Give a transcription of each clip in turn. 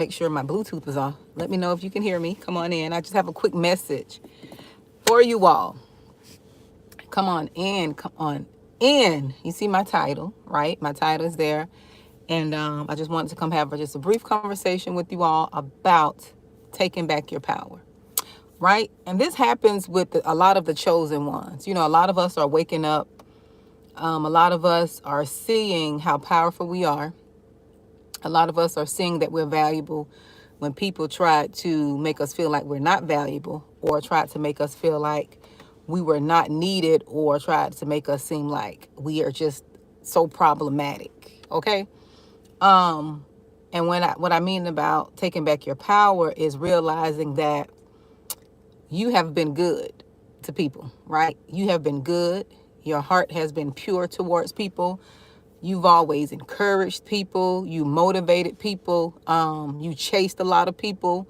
make sure my Bluetooth is off. Let me know if you can hear me. Come on in. I just have a quick message for you all. Come on in. Come on in. You see my title, right? My title is there. And I just wanted to come have just a brief conversation with you all about taking back your power, right? And this happens with a lot of the chosen ones. You know, a lot of us are waking up. A lot of us are seeing how powerful we are. A lot of us are seeing that we're valuable when people try to make us feel like we're not valuable, or try to make us feel like we were not needed, or tried to make us seem like we are just so problematic. Okay. And what I mean about taking back your power is realizing that you have been good to people, right? You have been good. Your heart has been pure towards people. You've always encouraged people. You motivated people. You chased a lot of people.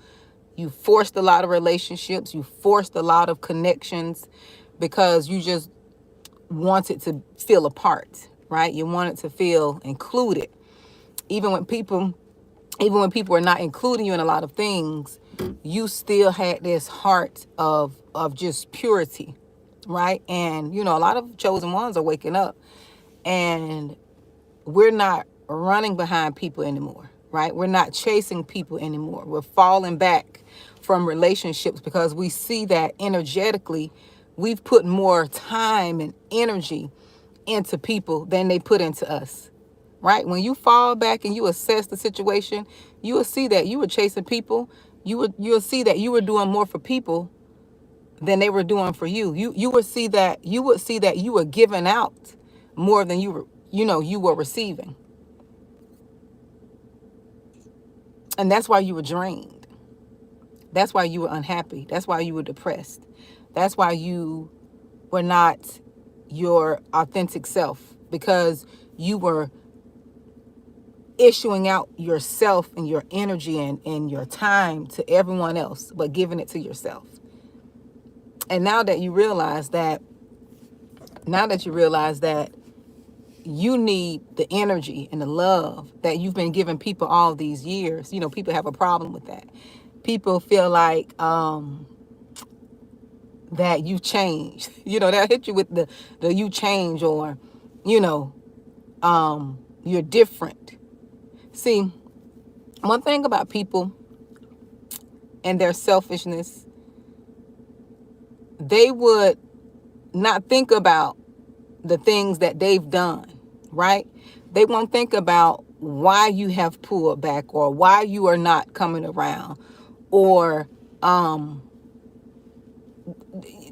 You forced a lot of relationships. You forced a lot of connections because you just wanted to feel a part, right? You wanted to feel included. Even when people are not including you in a lot of things, you still had this heart of just purity, right? And, you know, a lot of chosen ones are waking up, and we're not running behind people anymore, right? We're not chasing people anymore. We're falling back from relationships because we see that energetically we've put more time and energy into people than they put into us, right? When you fall back and you assess the situation, you will see that you were chasing people. You'll see that you were doing more for people than they were doing for you. You would see that you were giving out more than you were receiving. And that's why you were drained. That's why you were unhappy. That's why you were depressed. That's why you were not your authentic self, because you were issuing out yourself and your energy and your time to everyone else, but giving it to yourself. And now that you realize that you need the energy and the love that you've been giving people all these years, you know, people have a problem with that. People feel like that you changed. You know, they'll hit you with the you change, or, you know, you're different. See, one thing about people and their selfishness, they would not think about the things that they've done, right? They won't think about why you have pulled back, or why you are not coming around, or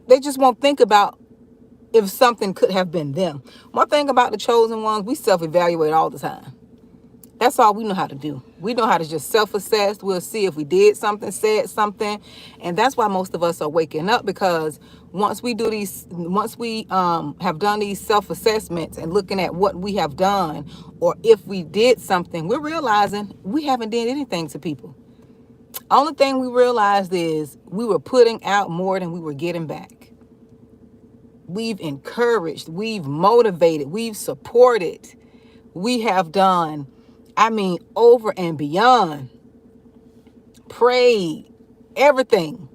they just won't think about if something could have been them. One thing about the chosen ones, we self-evaluate all the time. That's all we know how to do. We know how to just self-assess. We'll see if we did something, said something. And that's why most of us are waking up, because once we have done these self-assessments and looking at what we have done, or if we did something, we're realizing we haven't did anything to people. Only thing we realized is we were putting out more than we were getting back. We've encouraged, we've motivated, we've supported. We have done, over and beyond. Prayed, everything.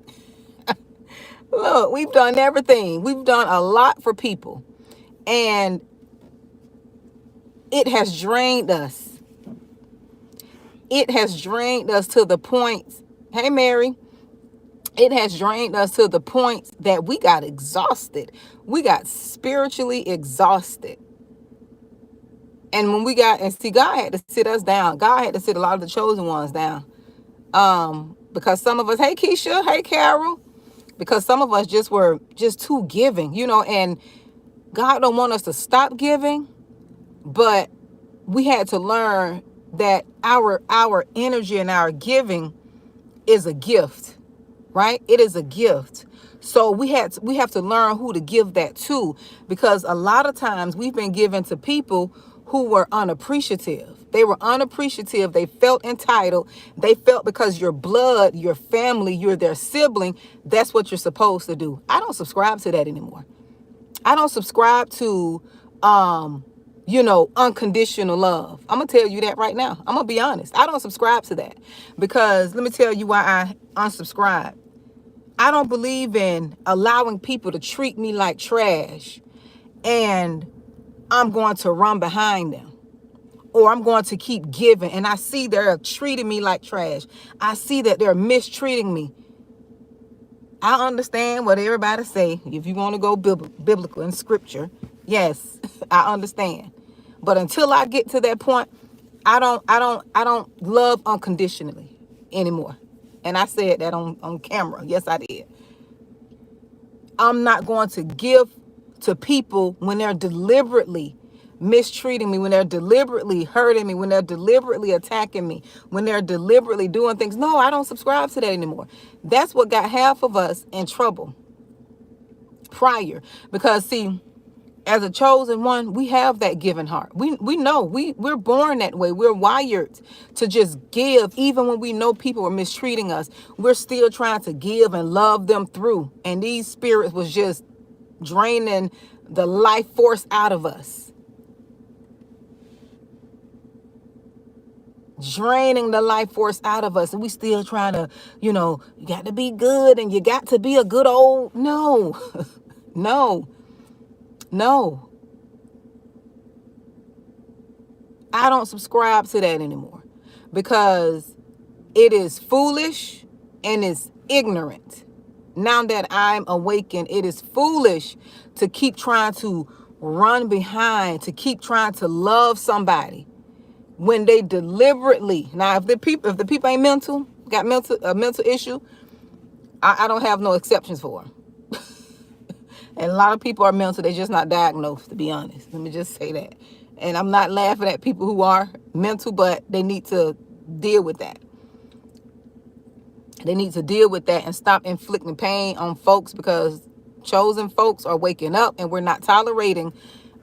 Look, we've done everything. We've done a lot for people. And it has drained us. It has drained us to the point, hey, Mary, it has drained us to the point that we got exhausted. We got spiritually exhausted. And when God had to sit us down. God had to sit a lot of the chosen ones down. Because some of us, hey, Keisha, hey, Carol, because some of us were too giving, and God don't want us to stop giving, but we had to learn that our energy and our giving is a gift, right? It is a gift. So we have to learn who to give that to, because a lot of times we've been given to people who were unappreciative. They were unappreciative. They felt entitled. They felt because your blood, your family, you're their sibling, that's what you're supposed to do. I don't subscribe to that anymore. I don't subscribe to unconditional love. I'm going to tell you that right now. I'm going to be honest. I don't subscribe to that, because let me tell you why I unsubscribe. I don't believe in allowing people to treat me like trash, and I'm going to run behind them, or I'm going to keep giving, and I see they're treating me like trash. I see that they're mistreating me. I understand what everybody say. If you want to go biblical in scripture, yes, I understand. But until I get to that point, I don't love unconditionally anymore. And I said that on camera. Yes, I did. I'm not going to give to people when they're deliberately mistreating me, when they're deliberately hurting me, when they're deliberately attacking me, when they're deliberately doing things. No, I don't subscribe to that anymore. That's what got half of us in trouble prior. Because see, as a chosen one, we have that giving heart. We know we're born that way. We're wired to just give. Even when we know people are mistreating us, we're still trying to give and love them through. And these spirits was just draining the life force out of us. Draining the life force out of us. And we still trying to, you got to be good, and you got to be a good old. No, no, no. I don't subscribe to that anymore, because it is foolish and it's ignorant. Now that I'm awakened, it is foolish to keep trying to run behind, to keep trying to love somebody when they deliberately. Now, if the people ain't got a mental issue, I don't have no exceptions for them. And a lot of people are mental, they're just not diagnosed, to be honest. Let me just say that. And I'm not laughing at people who are mental, but they need to deal with that. They need to deal with that and stop inflicting pain on folks, because chosen folks are waking up, and we're not tolerating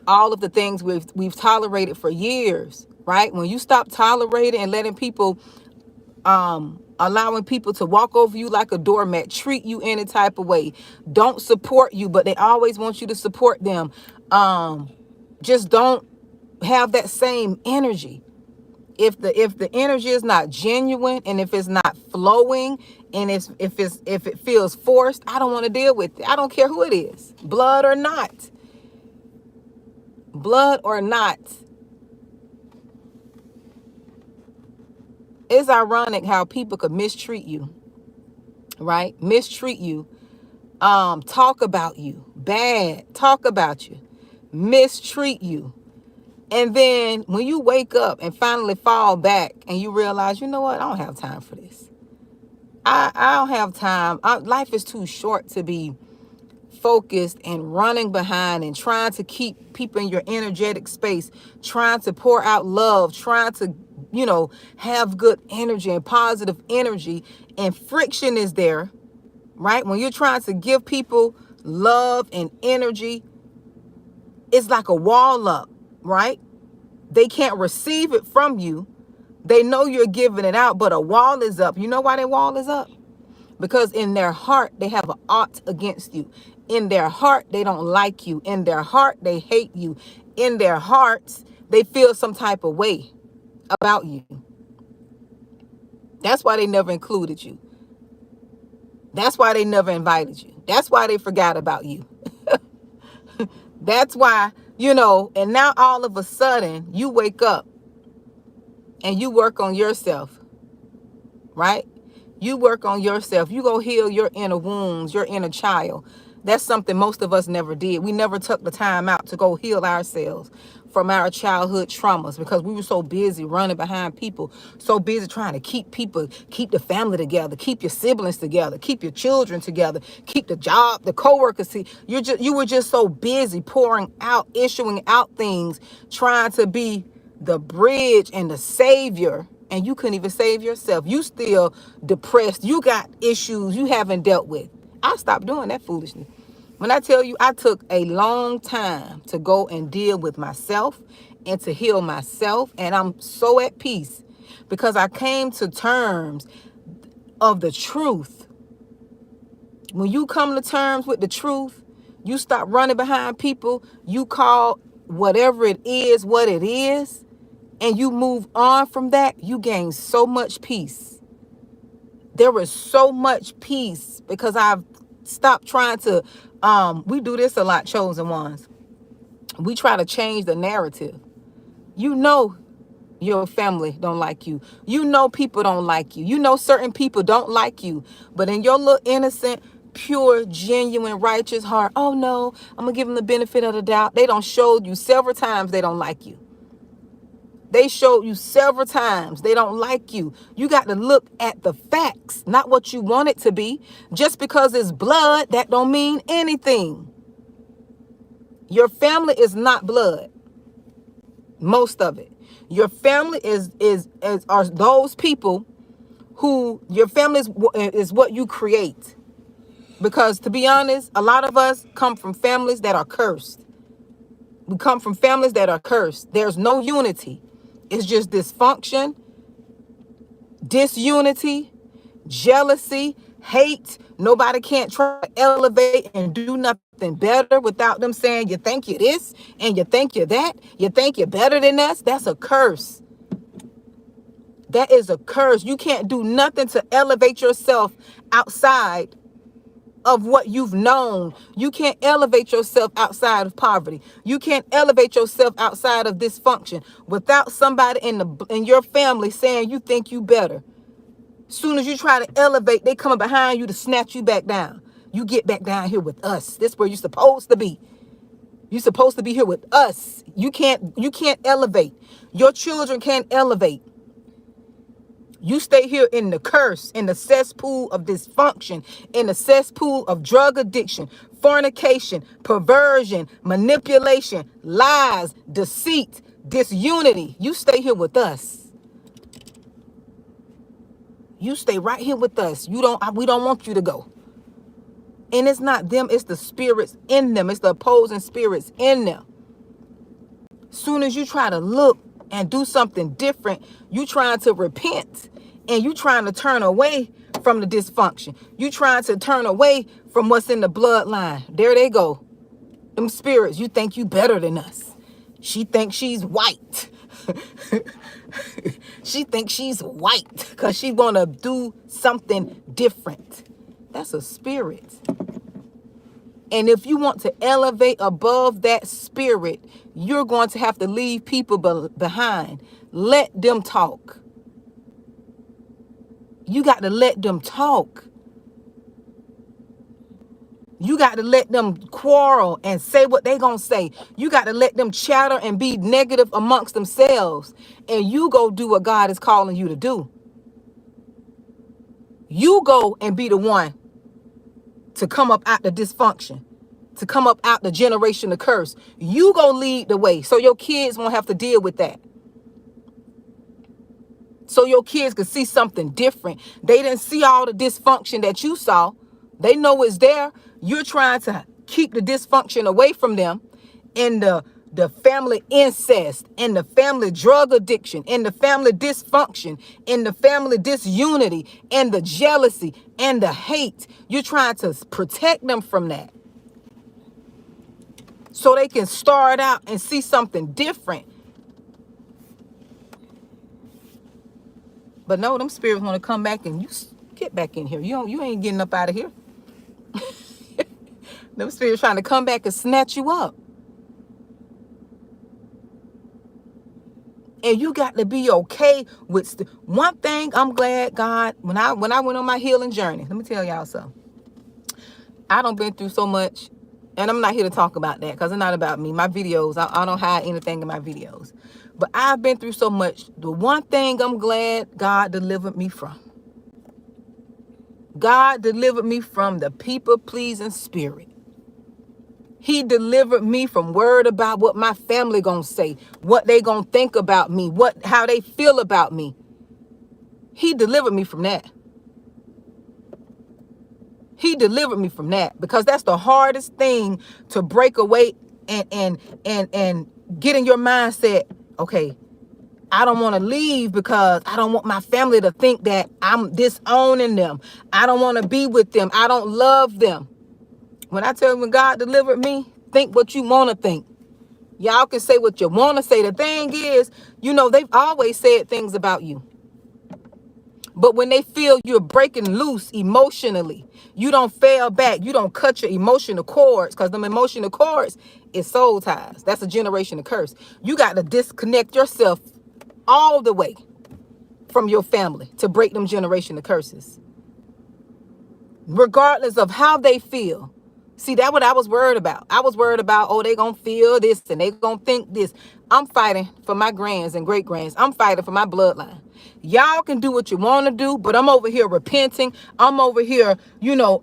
all of the things we've tolerated for years, right? When you stop tolerating and letting people, allowing people to walk over you like a doormat, treat you any type of way, don't support you, but they always want you to support them. Just don't have that same energy. If the energy is not genuine, and if it's not flowing, and if it feels forced, I don't want to deal with it. I don't care who it is, blood or not. Blood or not. It's ironic how people could mistreat you, right? Mistreat you, talk about you bad, talk about you, mistreat you. And then when you wake up and finally fall back and you realize, you know what? I don't have time for this. I don't have time. Life is too short to be focused and running behind and trying to keep people in your energetic space, trying to pour out love, trying to, have good energy and positive energy, and friction is there, right? When you're trying to give people love and energy, it's like a wall up, right? They can't receive it from you. They know you're giving it out, but a wall is up. You know why that wall is up? Because in their heart, they have an ought against you. In their heart, they don't like you. In their heart, they hate you. In their hearts, they feel some type of way about you. That's why they never included you. That's why they never invited you. That's why they forgot about you. That's why, and now all of a sudden you wake up and you work on yourself, right? You work on yourself. You go heal your inner wounds, your inner child. That's something most of us never did. We never took the time out to go heal ourselves from our childhood traumas, because we were so busy running behind people, so busy trying to keep the family together, keep your siblings together, keep your children together, keep the job, the coworkers. You were just so busy pouring out, issuing out things, trying to be the bridge and the savior, and you couldn't even save yourself. You still depressed. You got issues you haven't dealt with. I stopped doing that foolishness. When I tell you, I took a long time to go and deal with myself and to heal myself. And I'm so at peace because I came to terms of the truth. When you come to terms with the truth, you stop running behind people. You call whatever it is, what it is, and you move on from that, you gain so much peace. There is so much peace because I've stopped trying to, we do this a lot, chosen ones. We try to change the narrative. You know your family don't like you. You know people don't like you. You know certain people don't like you. But in your little innocent, pure, genuine, righteous heart, oh no, I'm going to give them the benefit of the doubt. They don't show you several times they don't like you. They showed you several times they don't like you. You got to look at the facts, not what you want it to be. Just because it's blood, that don't mean anything. Your family is not blood. Most of it. Your family are those people who your family is what you create. Because to be honest, a lot of us come from families that are cursed. We come from families that are cursed. There's no unity. It's just dysfunction, disunity, jealousy, hate. Nobody can't try to elevate and do nothing better without them saying, you think you're this and you think you're that. You think you're better than us. That's a curse. That is a curse. You can't do nothing to elevate yourself outside of what you've known. You can't elevate yourself outside of poverty. You can't elevate yourself outside of dysfunction without somebody in your family saying you think you better. Soon as you try to elevate, they come behind you to snatch you back down. You get back down here with us. This is where you're supposed to be. You're supposed to be here with us. You can't elevate. Your children can't elevate. You stay here in the curse, in the cesspool of dysfunction, in the cesspool of drug addiction, fornication, perversion, manipulation, lies, deceit, disunity. You stay here with us. You stay right here with us. We don't want you to go. And it's not them, it's the spirits in them. It's the opposing spirits in them. Soon as you try to look and do something different, you trying to repent and you trying to turn away from the dysfunction. You trying to turn away from what's in the bloodline. There they go. Them spirits, you think you better than us. She thinks she's white. She thinks she's white because she want to do something different. That's a spirit. And if you want to elevate above that spirit, you're going to have to leave people behind. Let them talk. You got to let them talk. You got to let them quarrel and say what they gonna say. You got to let them chatter and be negative amongst themselves. And you go do what God is calling you to do. You go and be the one to come up out the dysfunction, to come up out the generation of curse. You go lead the way so your kids won't have to deal with that. So your kids can see something different. They didn't see all the dysfunction that you saw. They know it's there. You're trying to keep the dysfunction away from them, and the family incest, and the family drug addiction, and the family dysfunction, and the family disunity, and the jealousy, and the hate. You're trying to protect them from that so they can start out and see something different. But no, them spirits want to come back and you get back in here. You ain't getting up out of here. Them spirits trying to come back and snatch you up. And you got to be okay with one thing. I'm glad God, when I went on my healing journey, let me tell y'all something. I done been through so much, and I'm not here to talk about that because it's not about me. My videos, I don't hide anything in my videos. But I've been through so much. The one thing I'm glad God delivered me from. God delivered me from the people-pleasing spirit. He delivered me from worried about what my family gonna say, what they gonna think about me, how they feel about me. He delivered me from that. He delivered me from that because that's the hardest thing to break away and get in your mindset. Okay, I don't want to leave because I don't want my family to think that I'm disowning them. I don't want to be with them. I don't love them. When I tell you when God delivered me, think what you want to think. Y'all can say what you want to say. The thing is, they've always said things about you. But when they feel you're breaking loose emotionally, you don't fail back. You don't cut your emotional cords, because them emotional cords is soul ties. That's a generational curse. You got to disconnect yourself all the way from your family to break them generational curses, regardless of how they feel. See, that's what I was worried about. I was worried about, oh, they gonna feel this and they gonna think this. I'm fighting for my grands and great grands. I'm fighting for my bloodline. Y'all can do what you want to do, but I'm over here repenting. I'm over here,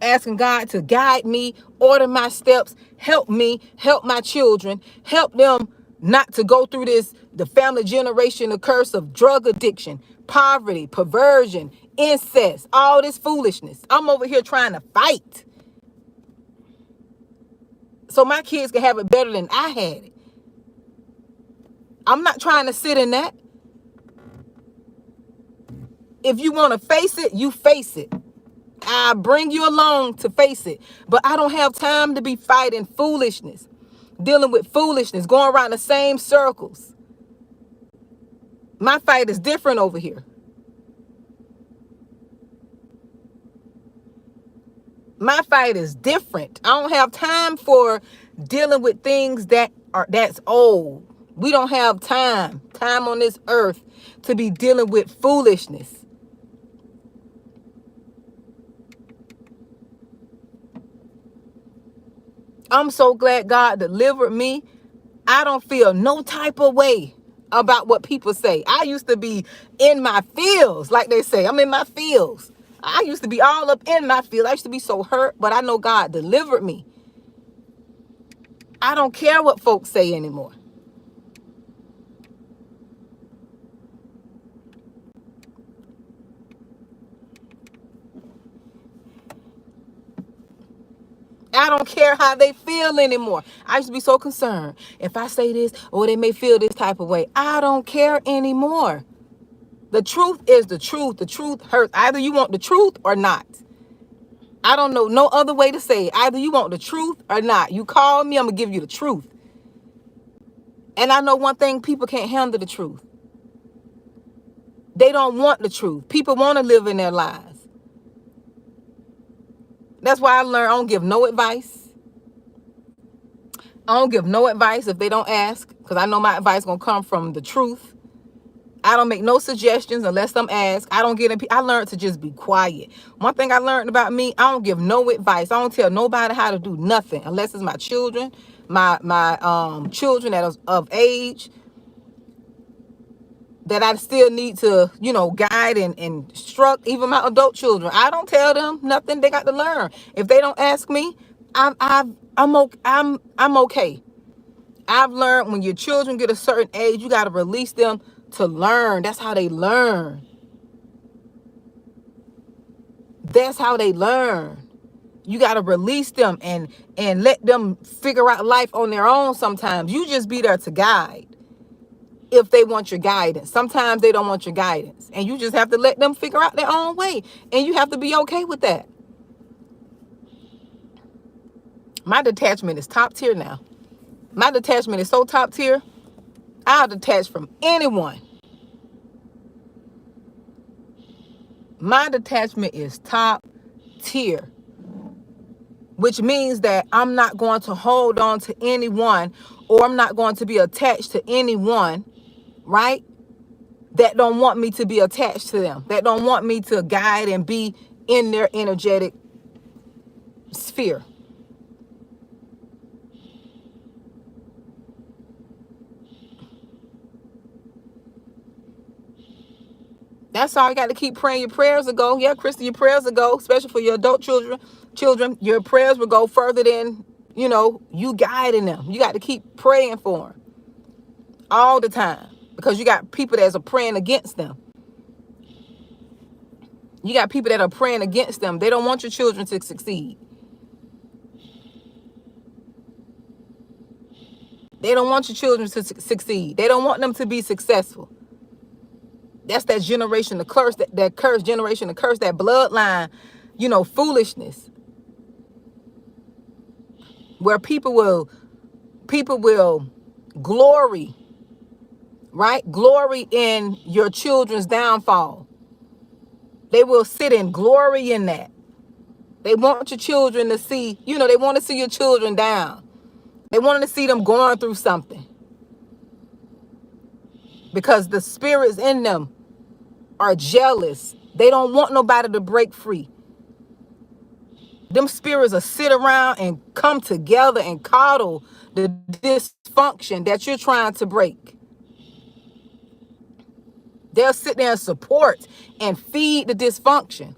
asking God to guide me, order my steps, help me, help my children, help them not to go through the family generational curse of drug addiction, poverty, perversion, incest, all this foolishness. I'm over here trying to fight so my kids can have it better than I had it. I'm not trying to sit in that. If you want to face it, you face it. I bring you along to face it. But I don't have time to be fighting foolishness, dealing with foolishness, going around the same circles. My fight is different over here. My fight is different. I don't have time for dealing with things that's old. We don't have time on this earth to be dealing with foolishness. I'm so glad God delivered me. I don't feel no type of way about what people say. I used to be in my feels, like they say. I'm in my feels. I used to be all up in my feels. I used to be so hurt, but I know God delivered me. I don't care what folks say anymore. I don't care how they feel anymore. I used to be so concerned. If I say this, or they may feel this type of way. I don't care anymore. The truth is the truth. The truth hurts. Either you want the truth or not. I don't know no other way to say it. Either you want the truth or not. You call me, I'm going to give you the truth. And I know one thing, people can't handle the truth. They don't want the truth. People want to live in their lives. That's why I learned I don't give no advice. I don't give no advice if they don't ask, because I know my advice is going to come from the truth. I don't make no suggestions unless I'm asked. I don't get in. I learned to just be quiet. One thing I learned about me, I don't give no advice. I don't tell nobody how to do nothing unless it's my children, my children that is of age, that I still need to, guide and instruct. Even my adult children, I don't tell them nothing. They got to learn. If they don't ask me, I'm okay. I've learned when your children get a certain age, you got to release them to learn. That's how they learn. That's how they learn. You got to release them and let them figure out life on their own sometimes. You just be there to guide if they want your guidance. Sometimes they don't want your guidance. And you just have to let them figure out their own way. And you have to be okay with that. My detachment is top tier now. My detachment is so top tier, I'll detach from anyone. My detachment is top tier, which means that I'm not going to hold on to anyone, or I'm not going to be attached to anyone, right? That don't want me to be attached to them, that don't want me to guide and be in their energetic sphere. That's all. You got to keep praying. Your prayers will go. Yeah, Kristen, your prayers will go, especially for your adult children. Your prayers will go further than, you guiding them. You got to keep praying for them all the time, because you got people that are praying against them. You got people that are praying against them. They don't want your children to succeed. They don't want your children to succeed. They don't want them to be successful. That's that generation of curse, that curse generation of curse, that bloodline, foolishness. Where people will glory, right? Glory in your children's downfall. They will sit in glory in that. They want your children to see, they want to see your children down. They want to see them going through something. Because the spirits in them are jealous. They don't want nobody to break free. Them spirits will sit around and come together and coddle the dysfunction that you're trying to break. They'll sit there and support and feed the dysfunction.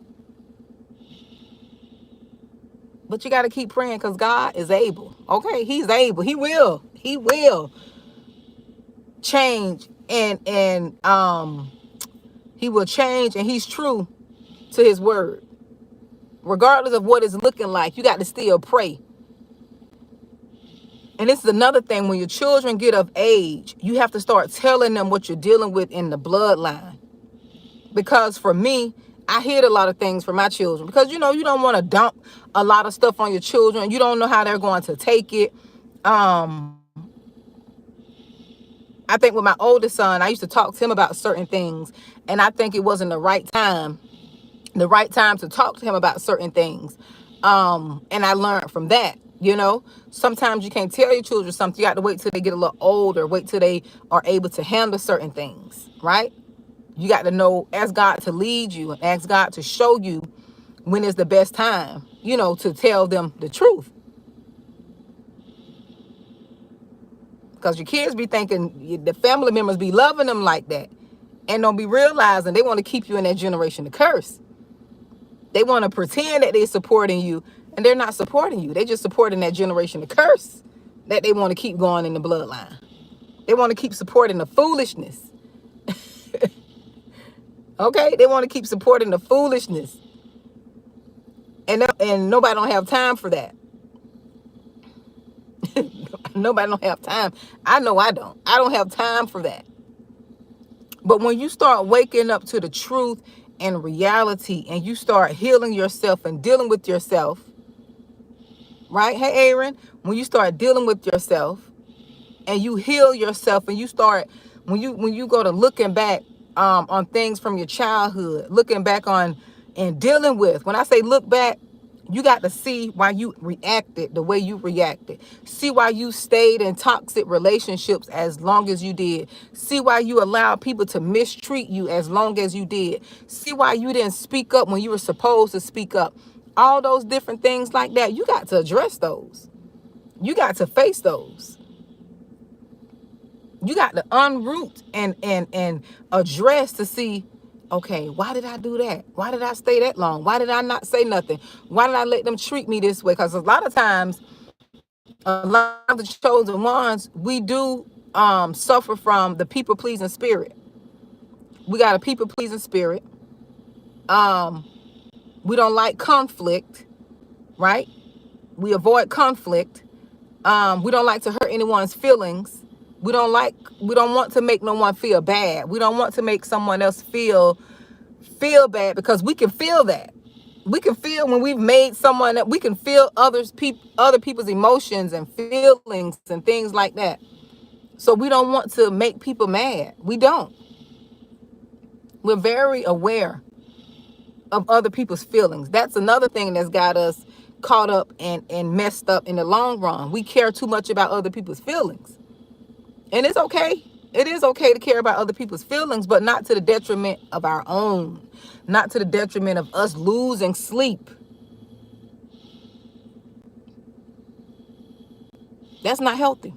But you got to keep praying because God is able. Okay, he's able. He will change and he will change, and he's true to his word. Regardless of what it's looking like, you got to still pray. And this is another thing. When your children get of age, you have to start telling them what you're dealing with in the bloodline. Because for me, I hid a lot of things from my children. Because, you don't want to dump a lot of stuff on your children. You don't know how they're going to take it. I think with my oldest son, I used to talk to him about certain things. And I think it wasn't the right time to talk to him about certain things. And I learned from that. Sometimes you can't tell your children something. You got to wait till they get a little older, wait till they are able to handle certain things, right? You got to know, ask God to lead you and ask God to show you when is the best time, to tell them the truth. Because your kids be thinking, the family members be loving them like that, and don't be realizing they want to keep you in that generation of curse. They want to pretend that they're supporting you, and they're not supporting you. They're just supporting that generation of curse that they want to keep going in the bloodline. They want to keep supporting the foolishness. Okay? They want to keep supporting the foolishness. And nobody don't have time for that. Nobody don't have time. I know I don't. I don't have time for that. But when you start waking up to the truth and reality, and you start healing yourself and dealing with yourself, right? Hey, Aaron, when you start dealing with yourself and you heal yourself, and you start, when you go to looking back on things from your childhood, looking back on and dealing with, when I say look back, you got to see why you reacted the way you reacted. See why you stayed in toxic relationships as long as you did. See why you allowed people to mistreat you as long as you did. See why you didn't speak up when you were supposed to speak up. All those different things like that, you got to address those. You got to face those. You got to unroot and address to see, okay, why did I do that? Why did I stay that long? Why did I not say nothing? Why did I let them treat me this way? Because a lot of times, a lot of the chosen ones, we do suffer from the people-pleasing spirit. We got a people-pleasing spirit. We don't like conflict, right? We avoid conflict. We don't like to hurt anyone's feelings. We don't want to make no one feel bad. We don't want to make someone else feel bad, because we can feel that. We can feel when we've made someone that we can feel other people's emotions and feelings and things like that. So we don't want to make people mad. We don't. We're very aware of other people's feelings. That's another thing that's got us caught up and messed up in the long run. We care too much about other people's feelings. And it's okay. It is okay to care about other people's feelings, but not to the detriment of our own. Not to the detriment of us losing sleep. That's not healthy.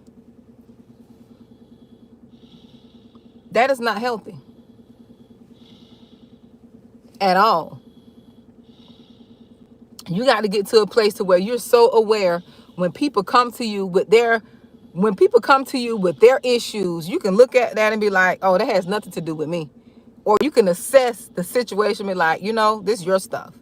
That is not healthy. At all. You got to get to a place to where you're so aware when people come to you with their issues, you can look at that and be like, oh, that has nothing to do with me. Or you can assess the situation and be like, this is your stuff.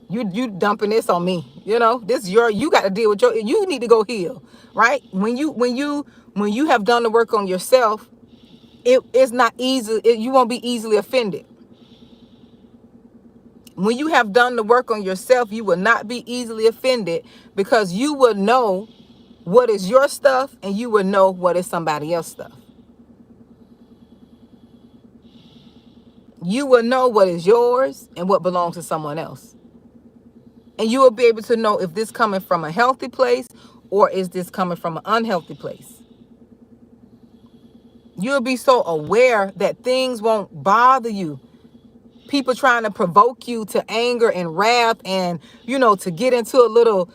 You dumping this on me. This you got to deal with you need to go heal, right? When you have done the work on yourself, it's not easy. You won't be easily offended. When you have done the work on yourself, you will not be easily offended, because you will know what is your stuff, and you will know what is somebody else's stuff. You will know what is yours and what belongs to someone else. And you will be able to know if this coming from a healthy place or is this coming from an unhealthy place. You'll be so aware that things won't bother you. People trying to provoke you to anger and wrath and, to get into a little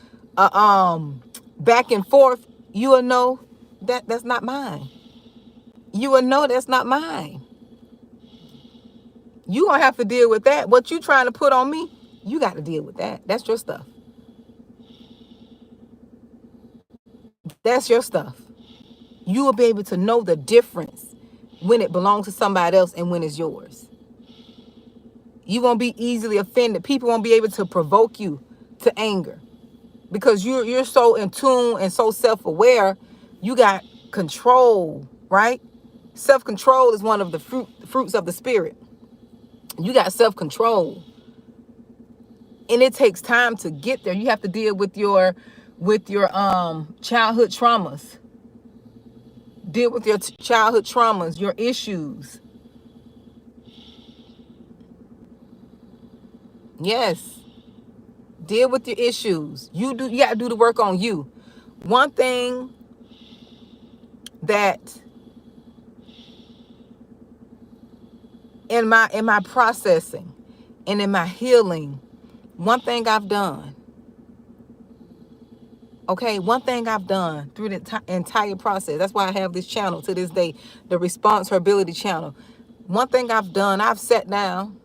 back and forth. You will know that that's not mine. You will know that's not mine. You gonna have to deal with that. What you trying to put on me, you got to deal with that. That's your stuff. That's your stuff. You will be able to know the difference when it belongs to somebody else and when it's yours. You won't be easily offended. People won't be able to provoke you to anger because you're so in tune and so self-aware. You got control, right? Self-control is one of the fruits of the spirit. You got self-control. And it takes time to get there. You have to deal with your childhood traumas. Deal with your childhood traumas, your issues. Yes. Deal with your issues. You got to do the work on you. One thing that in my processing and in my healing, one thing I've done, one thing I've done through the entire process, that's why I have this channel to this day, the Responsibility channel. One thing I've done, I've sat down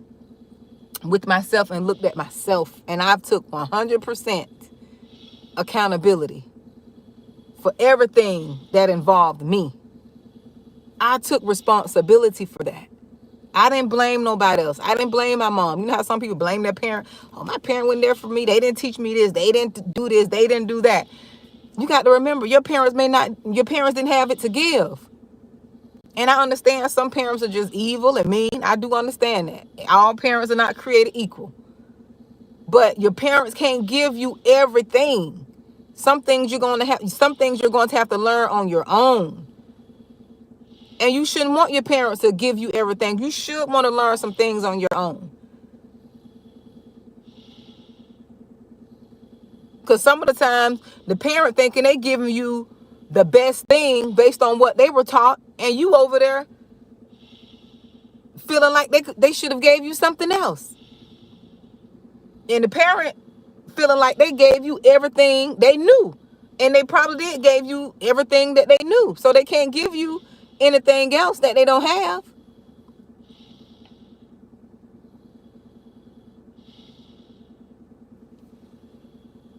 with myself and looked at myself, and I've took 100% accountability for everything that involved me. I took responsibility for that. I didn't blame nobody else. I didn't blame my mom. You know how some people blame their parent? Oh, my parent wasn't there for me. They didn't teach me this. They didn't do this. They didn't do that. You got to remember, your parents didn't have it to give. And I understand some parents are just evil and mean. I do understand that. All parents are not created equal. But your parents can't give you everything. Some things you're going to have to learn on your own. And you shouldn't want your parents to give you everything. You should want to learn some things on your own. Because some of the times, the parent thinking they giving you the best thing based on what they were taught, and you over there feeling like they should have gave you something else. And the parent feeling like they gave you everything they knew. And they probably did gave you everything that they knew. So they can't give you anything else that they don't have.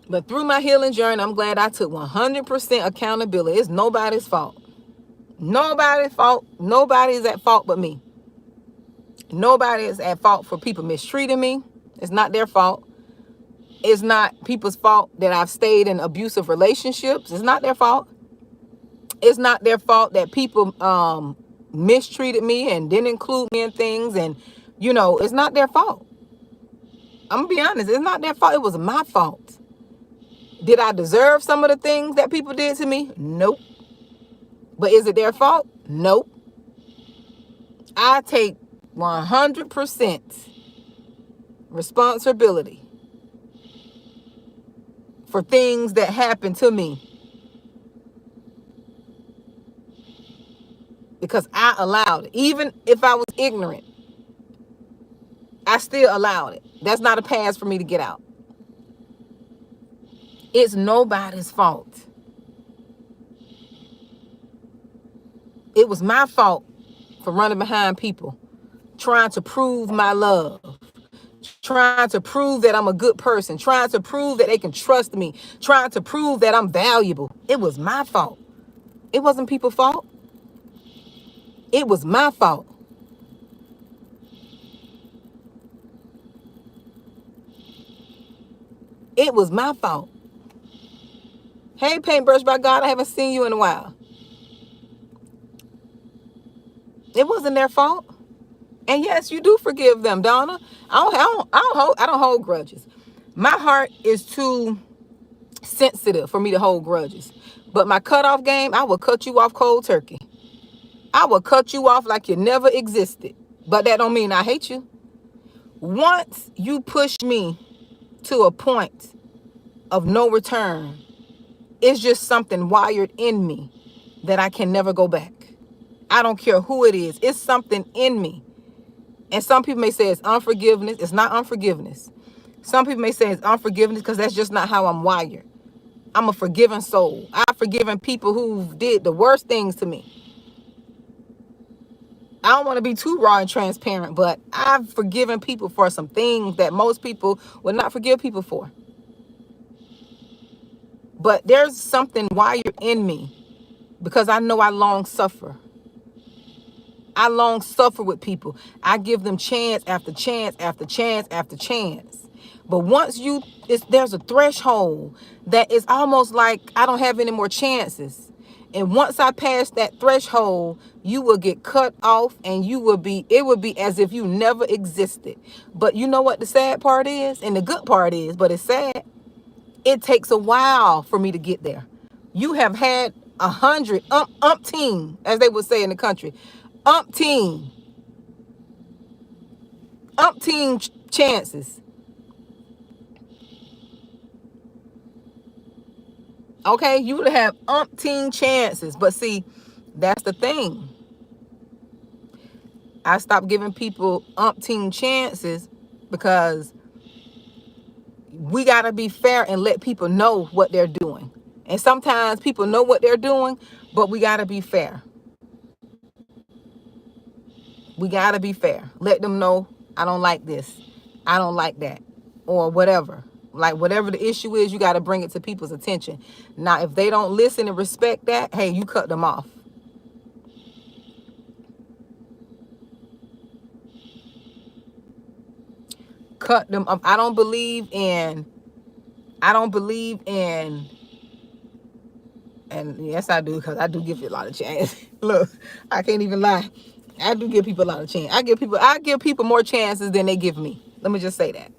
But through my healing journey, I'm glad I took 100% accountability. It's nobody's fault. Nobody's fault. Nobody's at fault but me. Nobody is at fault for people mistreating me. It's not their fault. It's not people's fault that I've stayed in abusive relationships. It's not their fault. It's not their fault that people mistreated me and didn't include me in things. And, it's not their fault. I'm going to be honest. It's not their fault. It was my fault. Did I deserve some of the things that people did to me? Nope. But is it their fault? Nope. I take 100% responsibility for things that happened to me. Because I allowed it. Even if I was ignorant, I still allowed it. That's not a pass for me to get out. It's nobody's fault. It was my fault for running behind people, trying to prove my love, trying to prove that I'm a good person, trying to prove that they can trust me, trying to prove that I'm valuable. It was my fault. It wasn't people's fault. It was my fault. It was my fault. Hey, Paintbrush by God, I haven't seen you in a while. It wasn't their fault. And yes, you do forgive them, Donna. I don't hold grudges. My heart is too sensitive for me to hold grudges. But my cutoff game, I will cut you off cold turkey. I will cut you off like you never existed. But that don't mean I hate you. Once you push me to a point of no return, it's just something wired in me that I can never go back. I don't care who it is. It's something in me. And some people may say it's unforgiveness. It's not unforgiveness. Some people may say it's unforgiveness because that's just not how I'm wired. I'm a forgiving soul. I've forgiven people who did the worst things to me. I don't want to be too raw and transparent, but I've forgiven people for some things that most people would not forgive people for. But there's something wired in me because I know I long suffer. I long suffer with people. I give them chance after chance after chance after chance. But once there's a threshold that is almost like I don't have any more chances. And once I pass that threshold, you will get cut off and it will be as if you never existed. But you know what the sad part is? And the good part is, but it's sad. It takes a while for me to get there. You have had 100, umpteen, as they would say in the country, umpteen chances. Okay, you would have umpteen chances. But see, that's the thing. I stopped giving people umpteen chances because we got to be fair and let people know what they're doing. And sometimes people know what they're doing, but we got to be fair. We got to be fair. Let them know, I don't like this. I don't like that. Or whatever. Like whatever the issue is, you got to bring it to people's attention. Now, if they don't listen and respect that, hey, you cut them off. Cut them off. I don't believe in, and yes, I do, because I do give you a lot of chance. Look, I can't even lie. I do give people a lot of chance. I give people more chances than they give me. Let me just say that.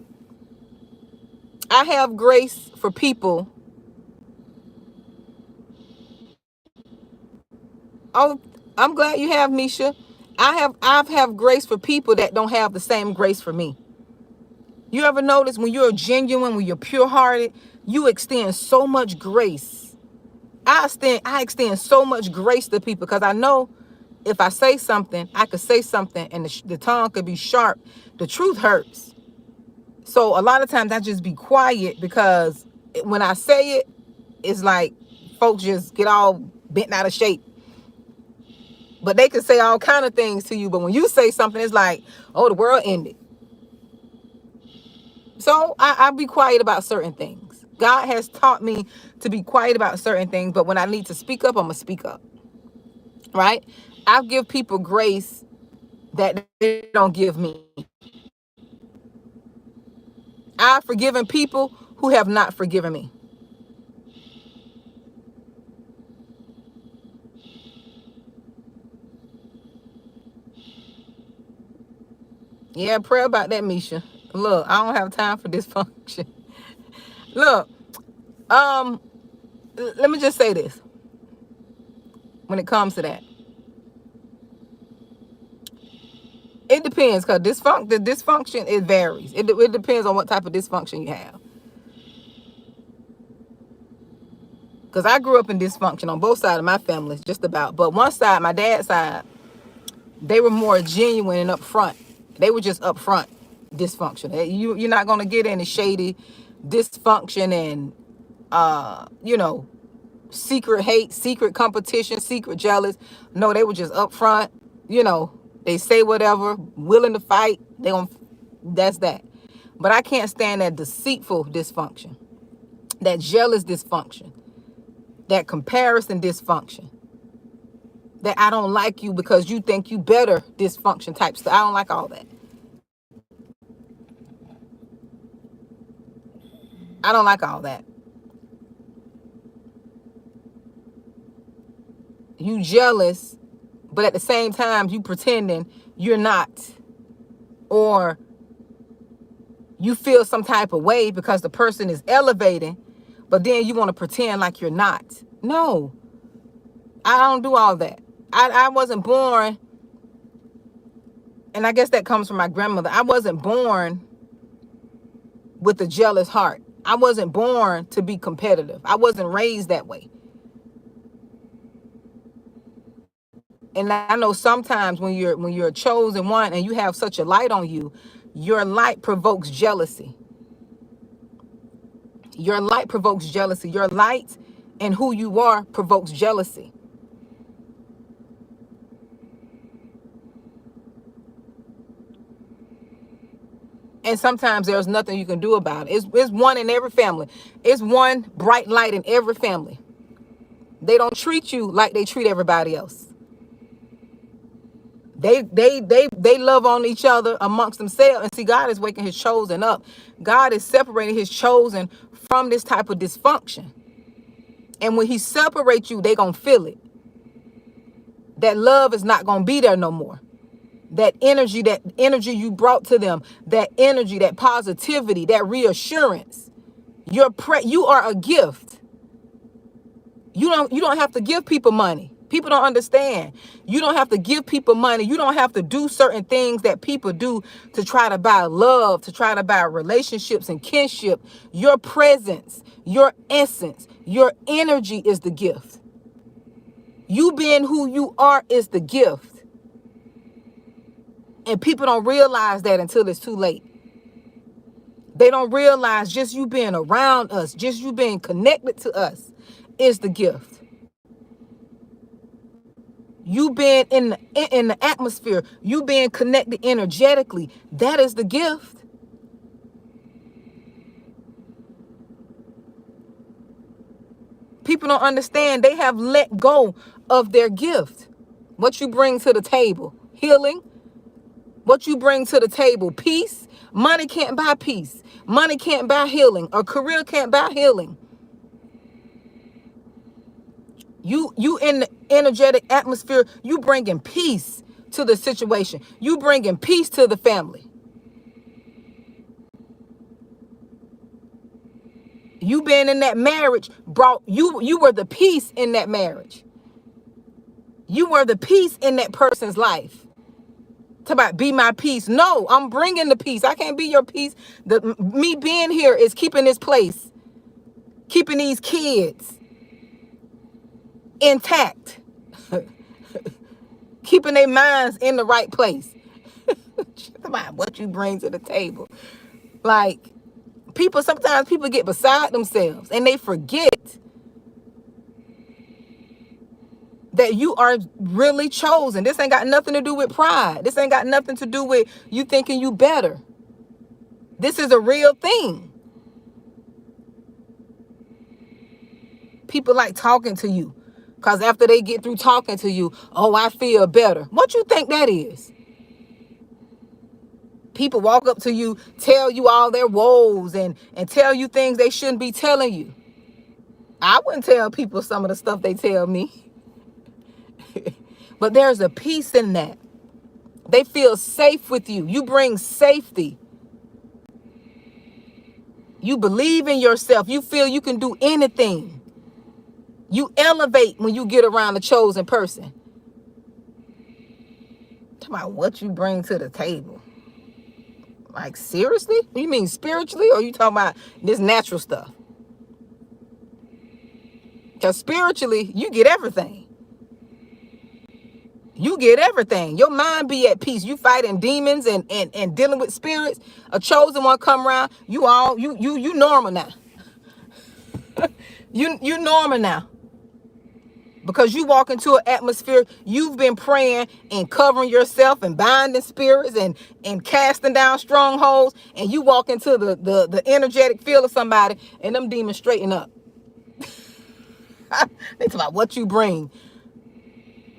I have grace for people. Oh, I'm glad you have, Misha. I've have grace for people that don't have the same grace for me. You ever notice when you're genuine, when you're pure-hearted, you extend so much grace. I extend so much grace to people because I know if I say something, I could say something and the tongue could be sharp. The truth hurts. So a lot of times I just be quiet because when I say it, it's like folks just get all bent out of shape. But they can say all kind of things to you. But when you say something, it's like, oh, the world ended. So I be quiet about certain things. God has taught me to be quiet about certain things. But when I need to speak up, I'm going to speak up. Right? I give people grace that they don't give me. I've forgiven people who have not forgiven me. Yeah, pray about that, Misha. Look, I don't have time for dysfunction. Look, let me just say this. When it comes to that, it depends, because the dysfunction, it varies. It depends on what type of dysfunction you have. Because I grew up in dysfunction on both sides of my family, just about. But one side, my dad's side, they were more genuine and upfront. They were just upfront dysfunction. You're not going to get any shady dysfunction and, secret hate, secret competition, secret jealous. No, they were just upfront. They say whatever, willing to fight. That's that. But I can't stand that deceitful dysfunction, that jealous dysfunction, that comparison dysfunction, that I don't like you because you think you better dysfunction type stuff. I don't like all that. I don't like all that. You jealous, but at the same time, you pretending you're not. Or you feel some type of way because the person is elevating, but then you want to pretend like you're not. No, I don't do all that. I wasn't born, and I guess that comes from my grandmother. I wasn't born with a jealous heart. I wasn't born to be competitive. I wasn't raised that way. And I know sometimes when you're a chosen one and you have such a light on you, your light provokes jealousy. Your light provokes jealousy. Your light and who you are provokes jealousy. And sometimes there's nothing you can do about it. It's one in every family. It's one bright light in every family. They don't treat you like they treat everybody else. They love on each other amongst themselves. And see, God is waking his chosen up. God is separating his chosen from this type of dysfunction. And when he separates you, they gonna feel it. That love is not gonna be there no more. That energy you brought to them, that energy, that positivity, that reassurance. You are a gift. You don't have to give people money. People don't understand. You don't have to give people money. You don't have to do certain things that people do to try to buy love, to try to buy relationships and kinship. Your presence, your essence, your energy is the gift. You being who you are is the gift. And people don't realize that until it's too late. They don't realize just you being around us, just you being connected to us is the gift. You being in the atmosphere, you being connected energetically, that is the gift. People don't understand. They have let go of their gift. What you bring to the table, healing. What you bring to the table, peace. Money can't buy peace. Money can't buy healing. A career can't buy healing. You in the energetic atmosphere, you bringing peace to the situation. You bringing peace to the family. You being in that marriage brought you were the peace in that marriage. You were the peace in that person's life. Talk about be my peace. No, I'm bringing the peace. I can't be your peace. Me being here is keeping this place, keeping these kids intact, keeping their minds in the right place. About what you bring to the table. Like sometimes people get beside themselves and they forget that you are really chosen. This ain't got nothing to do with pride. This ain't got nothing to do with you thinking you better. This is a real thing. People like talking to you because after they get through talking to you, oh, I feel better. What you think that is? People walk up to you, tell you all their woes and tell you things they shouldn't be telling you. I wouldn't tell people some of the stuff they tell me. But there's a peace in that. They feel safe with you. You bring safety. You believe in yourself. You feel you can do anything. You elevate when you get around a chosen person. Talk about what you bring to the table. Like, seriously? You mean spiritually, or you talking about this natural stuff? Because spiritually, you get everything. You get everything. Your mind be at peace. You fighting demons and dealing with spirits. A chosen one come around. You normal now. you normal now. Because you walk into an atmosphere, you've been praying and covering yourself and binding spirits and casting down strongholds, and you walk into the energetic field of somebody and them demons straighten up. They talk about what you bring.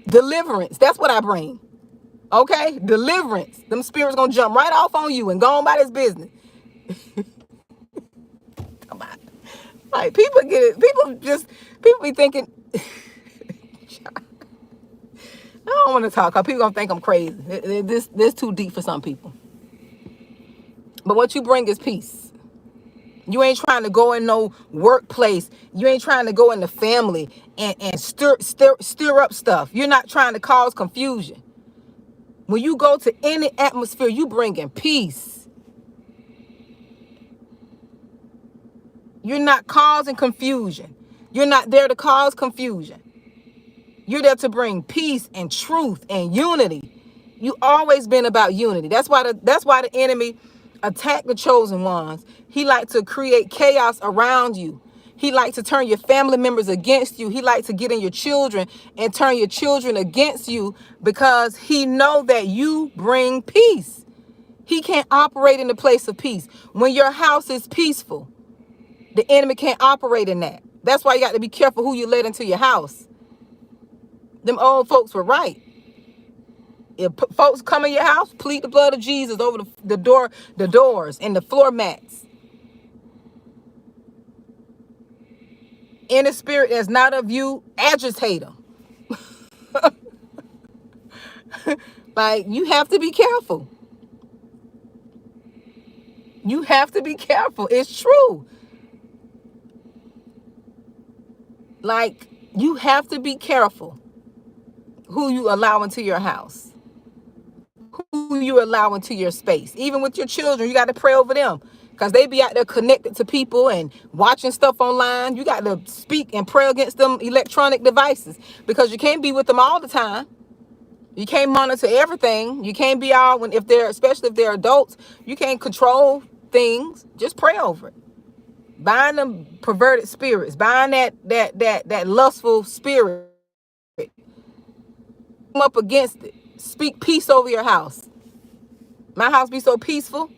Deliverance. That's what I bring. Okay? Deliverance. Them spirits gonna jump right off on you and go on by this business. Come on. Like, people get it. People be thinking, I don't want to talk because people gonna think I'm crazy. This too deep for some people. But what you bring is peace. You ain't trying to go in no workplace. You ain't trying to go in the family and stir up stuff. You're not trying to cause confusion. When you go to any atmosphere, you bring in peace. You're not causing confusion. You're not there to cause confusion. You're there to bring peace and truth and unity. You always been about unity. That's why the enemy attacked the chosen ones. He liked to create chaos around you. He liked to turn your family members against you. He liked to get in your children and turn your children against you because he know that you bring peace. He can't operate in the place of peace. When your house is peaceful, the enemy can't operate in that. That's why you got to be careful who you let into your house. Them old folks were right. If folks come in your house, plead the blood of Jesus over the doors and the floor mats. Any spirit that's not of you, agitate them. Like, you have to be careful. You have to be careful. It's true. Like, you have to be careful who you allow into your house, who you allow into your space. Even with your children, you got to pray over them because they be out there connected to people and watching stuff online. You got to speak and pray against them electronic devices because you can't be with them all the time. You can't monitor everything. You can't be all especially if they're adults, you can't control things. Just pray over it. Bind them perverted spirits. Bind that lustful spirit. Come up against it. Speak peace over your house. My house be so peaceful.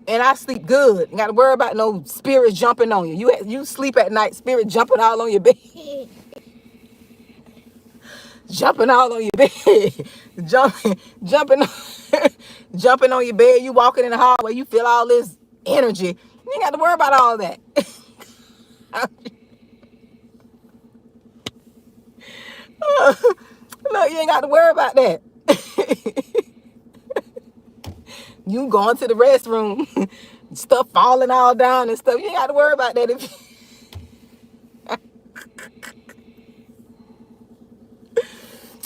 And I sleep good. You got to worry about no spirits jumping on you. You sleep at night, spirit jumping all on your bed. Jumping all on your bed. Jumping jumping on your bed. You walking in the hallway. You feel all this energy. You ain't got to worry about all that. Look, you ain't got to worry about that. You going to the restroom, stuff falling all down and stuff. You ain't got to worry about that.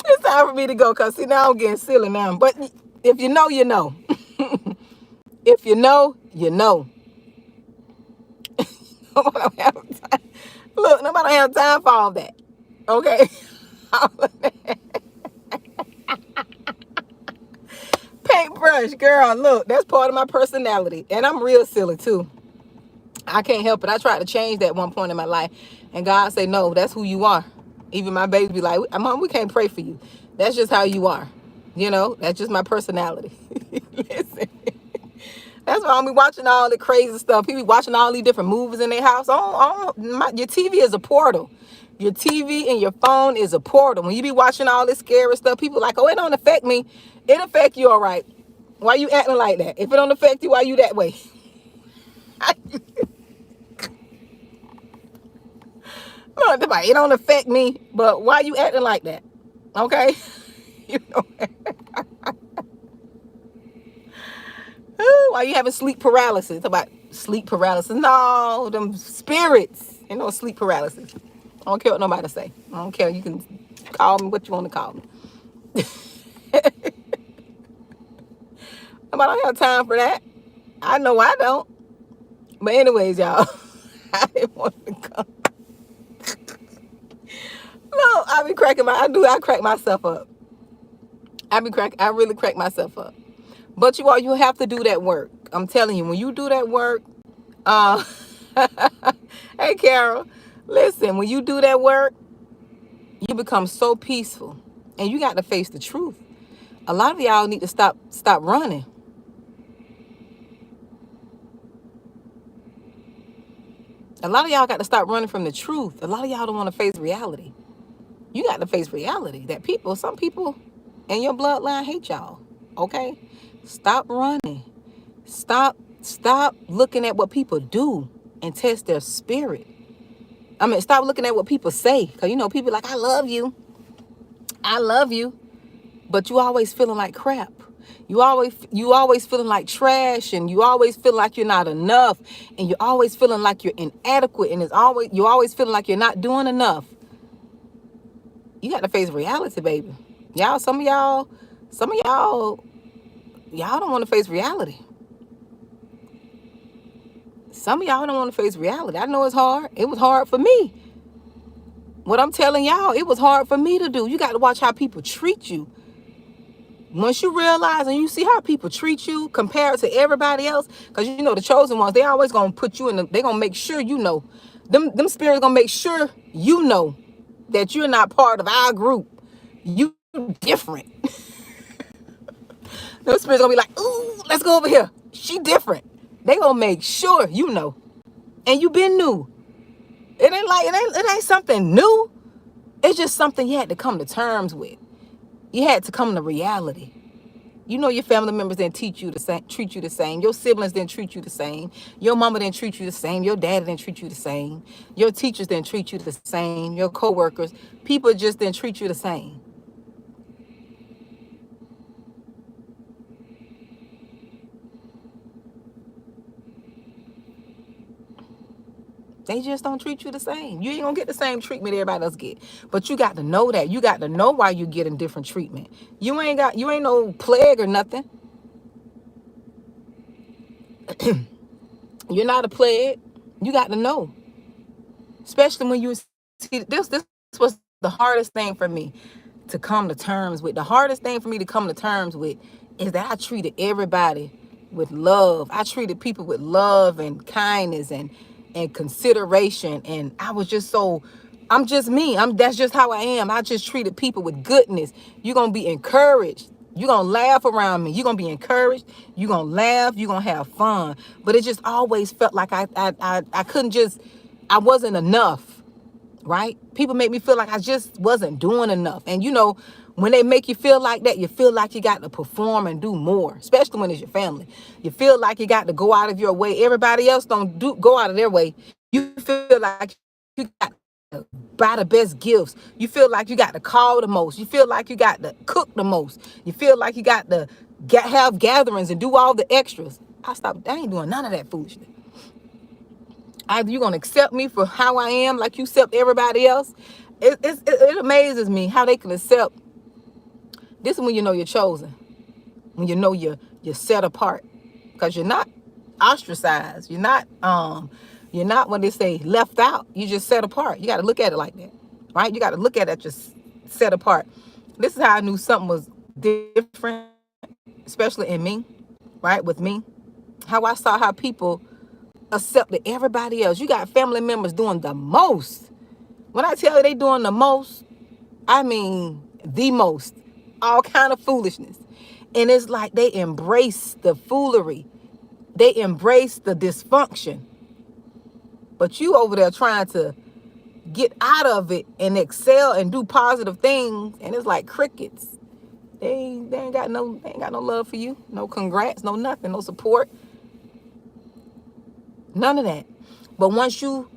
It's time for me to go because, see, now I'm getting silly now. But if you know, you know. If you know, you know. Nobody don't have time. Look, nobody don't have time for all that. Okay? Paintbrush, girl, look, that's part of my personality. And I'm real silly, too. I can't help it. I tried to change that one point in my life. And God said, no, that's who you are. Even my baby be like, Mom, we can't pray for you. That's just how you are. You know, that's just my personality. Listen. That's why I'm be watching all the crazy stuff. People be watching all these different movies in their house. Your TV is a portal. Your TV and your phone is a portal. When you be watching all this scary stuff, people like, oh, it don't affect me. It affect you all right. Why you acting like that? If it don't affect you, why you that way? Look, it don't affect me, but why you acting like that? Okay? You know. Why you having sleep paralysis? About sleep paralysis? No, them spirits. Ain't no sleep paralysis. I don't care what nobody say. I don't care. You can call me what you want to call me. Nobody don't have time for that. I know I don't. But anyways, y'all, I didn't want to come. No, I crack myself up. I really crack myself up. But you have to do that work. I'm telling you, when you do that work, hey, Carol, listen, when you do that work, you become so peaceful and you got to face the truth. A lot of y'all need to stop running. A lot of y'all got to stop running from the truth. A lot of y'all don't want to face reality. You got to face reality that some people in your bloodline hate y'all. Okay? Stop running. Stop looking at what people do and test their spirit. I mean, stop looking at what people say. Because, people like, I love you. But you always feeling like crap. You always feeling like trash, and you always feel like you're not enough, and you're always feeling like you're inadequate, and you always feeling like you're not doing enough. You got to face reality, baby. Some of y'all don't want to face reality. Some of y'all don't want to face reality. I know it's hard. It was hard for me. What I'm telling y'all, it was hard for me to do. You got to watch how people treat you. Once you realize and you see how people treat you compared to everybody else, because you know the chosen ones, they always gonna put you in. They gonna make sure you know. Them spirits gonna make sure you know that you're not part of our group. You different. Those spirits gonna be like, ooh, let's go over here. She different. They gonna make sure you know, and you been new. It ain't something new. It's just something you had to come to terms with. You had to come to reality. You know your family members didn't treat you the same. Your siblings didn't treat you the same. Your mama didn't treat you the same. Your dad didn't treat you the same. Your teachers didn't treat you the same. Your co-workers, people just didn't treat you the same. They just don't treat you the same. You ain't gonna get the same treatment everybody else get. But you got to know that. You got to know why you're getting different treatment. You ain't no plague or nothing. You're not a plague. You got to know. Especially when you see this was the hardest thing for me to come to terms with. The hardest thing for me to come to terms with is that I treated everybody with love. I treated people with love and kindness and consideration, and I was just I'm just me. That's just how I am. I just treated people with goodness. You're gonna be encouraged. You're gonna laugh around me. You're gonna be encouraged. You're gonna laugh. You're gonna have fun. But it just always felt like I wasn't enough, right? People make me feel like I just wasn't doing enough. And you know, when they make you feel like that, you feel like you got to perform and do more, especially when it's your family. You feel like you got to go out of your way. Everybody else don't go out of their way. You feel like you got to buy the best gifts. You feel like you got to call the most. You feel like you got to cook the most. You feel like you got to have gatherings and do all the extras. I ain't doing none of that foolishness. Either you're going to accept me for how I am, like you accept everybody else. It amazes me how they can accept. This is when you know you're chosen. When you know you're set apart. Because you're not ostracized. You're not when they say left out. You just set apart. You got to look at it like that. Right? You got to look at it just set apart. This is how I knew something was different, especially in me, right? With me. How I saw how people accepted everybody else. You got family members doing the most. When I tell you they doing the most, I mean the most. All kind of foolishness. And it's like they embrace the foolery. They embrace the dysfunction. But you over there trying to get out of it and excel and do positive things, and it's like crickets. They ain't got no love for you. No congrats, no nothing, no support. None of that. But once you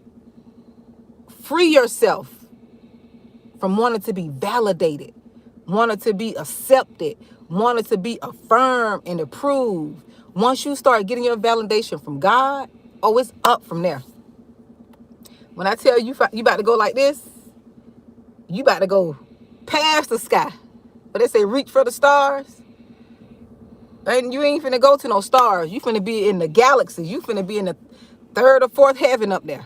free yourself from wanting to be validated, wanted to be accepted, wanted to be affirmed and approved. Once you start getting your validation from God, it's up from there. When I tell you, you about to go like this, you about to go past the sky. But they say reach for the stars. And you ain't finna go to no stars. You finna be in the galaxy. You finna be in the third or fourth heaven up there.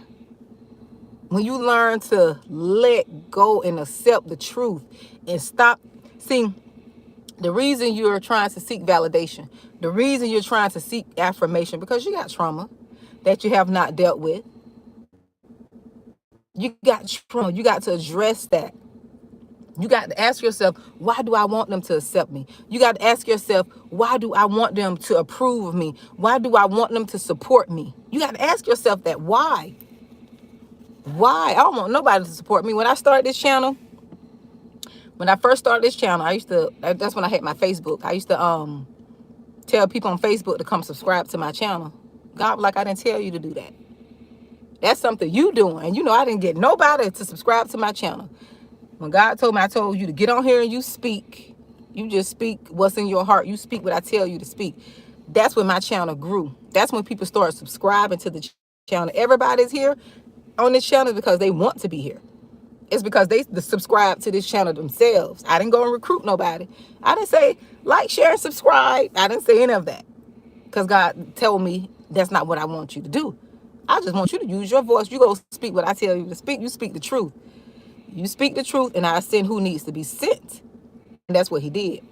When you learn to let go and accept the truth and stop. See, the reason you're trying to seek validation, the reason you're trying to seek affirmation, because you got trauma that you have not dealt with. You got trauma. You got to address that. You got to ask yourself, why do I want them to accept me? You got to ask yourself, why do I want them to approve of me? Why do I want them to support me? You got to ask yourself that. Why? Why? I don't want nobody to support me. When I started this channel, when I first started this channel, that's when I had my Facebook. I used to tell people on Facebook to come subscribe to my channel. God, like, I didn't tell you to do that. That's something you doing. And you know, I didn't get nobody to subscribe to my channel. When God told me, I told you to get on here and you speak. You just speak what's in your heart. You speak what I tell you to speak. That's when my channel grew. That's when people start subscribing to the channel. Everybody's here on this channel because they want to be here. It's because they subscribe to this channel themselves. I didn't go and recruit nobody. I didn't say like, share, and subscribe. I didn't say any of that because God told me that's not what I want you to do. I just want you to use your voice. You go speak what I tell you to speak. You speak the truth. You speak the truth, and I send who needs to be sent. And that's what he did.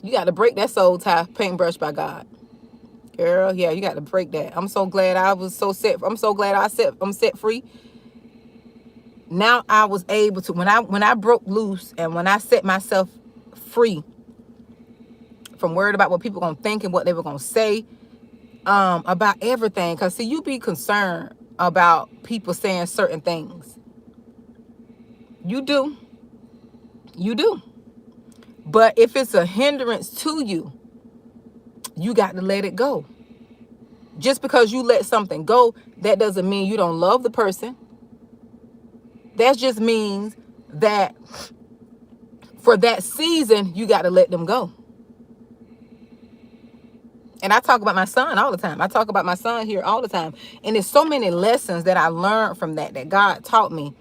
You got to break that soul tie paintbrush by God. Girl, yeah, you got to break that. I'm so glad I'm so glad I'm set free. Now I was able to, when I broke loose and when I set myself free from worried about what people gonna think and what they were gonna say, about everything. Cause see, you be concerned about people saying certain things. You do. But if it's a hindrance to you, you got to let it go. Just because you let something go, that doesn't mean you don't love the person. That just means that for that season, you got to let them go. And I talk about my son all the time. I talk about my son here all the time. And there's so many lessons that I learned from that God taught me,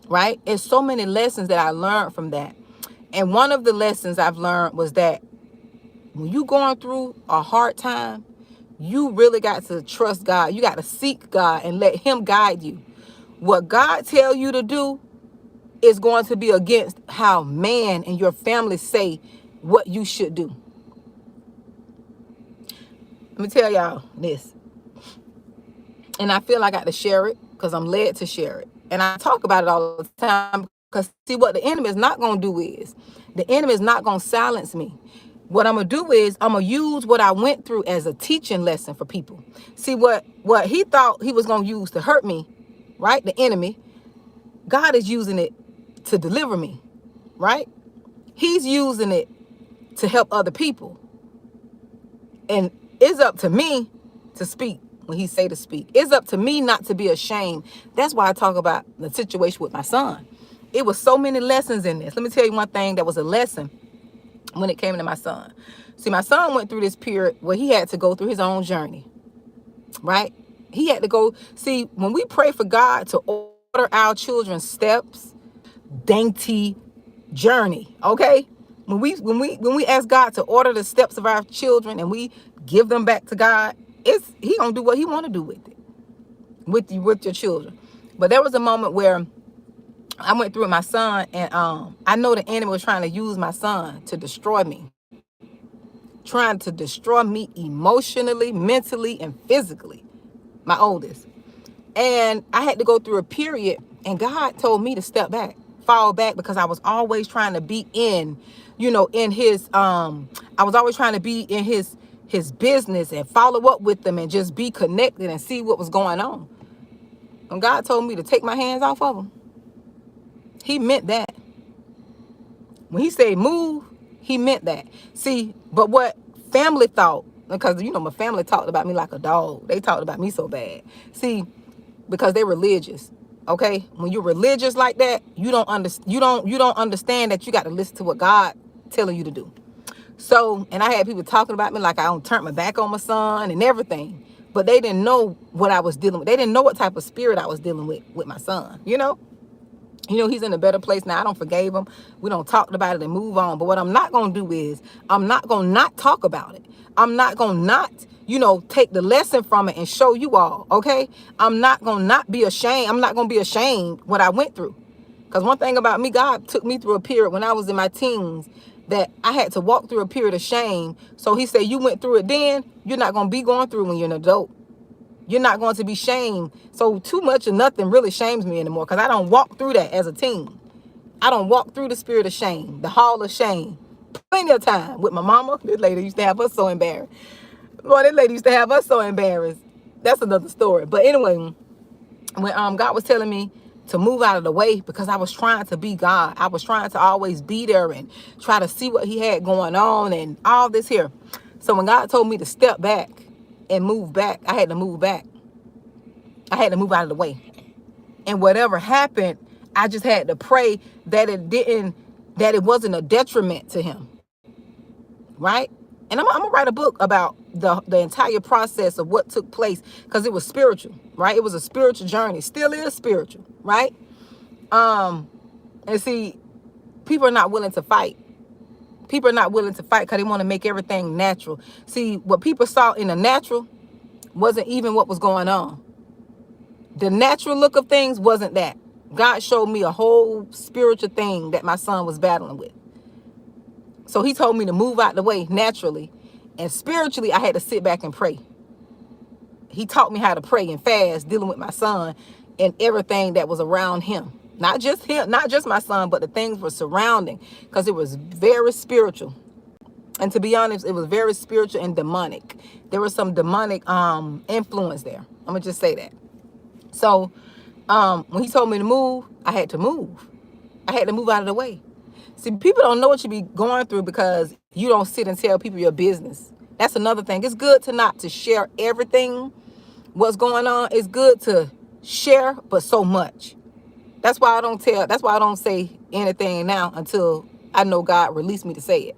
right? There's so many lessons that I learned from that. And one of the lessons I've learned was that when you're going through a hard time, you really got to trust God. You got to seek God and let him guide you. What God tell you to do is going to be against how man and your family say what you should do. Let me tell y'all this. And I feel like I got to share it because I'm led to share it. And I talk about it all the time because see what the enemy is not going to do is the enemy is not going to silence me. What I'm going to do is I'm going to use what I went through as a teaching lesson for people. See what he thought he was going to use to hurt me, right? The enemy, God is using it to deliver me, right? He's using it to help other people. And it's up to me to speak when he say to speak. It's up to me not to be ashamed. That's why I talk about the situation with my son. It was so many lessons in this. Let me tell you one thing that was a lesson when it came to my son. See, my son went through this period where he had to go through his own journey, right? He had to go. See, when we pray for God to order our children's steps, dainty journey, okay? When we ask God to order the steps of our children and we give them back to God, he gonna do what he want to do with it, with your children. But there was a moment where I went through with my son, and I know the enemy was trying to use my son to destroy me, trying to destroy me emotionally, mentally, and physically, my oldest. And I had to go through a period, and God told me to step back, fall back, because I was always trying to be in his, I was always trying to be in his business and follow up with them and just be connected and see what was going on. And God told me to take my hands off of him. He meant that. When he said move, he meant that. See, but what family thought, because my family talked about me like a dog. They talked about me so bad. See, because they're religious. Okay? When you're religious like that, you don't understand that you got to listen to what God telling you to do. So, and I had people talking about me like I don't turn my back on my son and everything. But they didn't know what I was dealing with. They didn't know what type of spirit I was dealing with my son, he's in a better place now. I don't forgave him. We don't talk about it and move on. But what I'm not going to do is I'm not going to not talk about it. I'm not going to not, take the lesson from it and show you all. Okay. I'm not going to not be ashamed. I'm not going to be ashamed what I went through. Because one thing about me, God took me through a period when I was in my teens that I had to walk through a period of shame. So he said, you went through it then, you're not going to be going through when you're an adult. You're not going to be shamed. So too much of nothing really shames me anymore, because I don't walk through that as a teen. I don't walk through the spirit of shame, the hall of shame. Plenty of time with my mama. This lady used to have us so embarrassed. Boy, this lady used to have us so embarrassed. That's another story. But anyway, when God was telling me to move out of the way, because I was trying to be God. I was trying to always be there and try to see what he had going on and all this here. So when God told me to step back and move back, I had to move back. I had to move out of the way. And whatever happened, I just had to pray that it wasn't a detriment to him. Right? And I'm gonna write a book about the entire process of what took place, because it was spiritual, right? It was a spiritual journey, still is spiritual, right? And see, people are not willing to fight. People are not willing to fight because they want to make everything natural. See, what people saw in the natural wasn't even what was going on. The natural look of things wasn't that. God showed me a whole spiritual thing that my son was battling with. So he told me to move out the way naturally. And spiritually, I had to sit back and pray. He taught me how to pray and fast, dealing with my son and everything that was around him. Not just him, not just my son, but the things were surrounding, because it was very spiritual. And to be honest, it was very spiritual and demonic. There was some demonic influence there. I'm going to just say that. So when he told me to move, I had to move. I had to move out of the way. See, people don't know what you be going through because you don't sit and tell people your business. That's another thing. It's good to not to share everything, what's going on. It's good to share, but so much. That's why I don't say anything now until I know God released me to say it.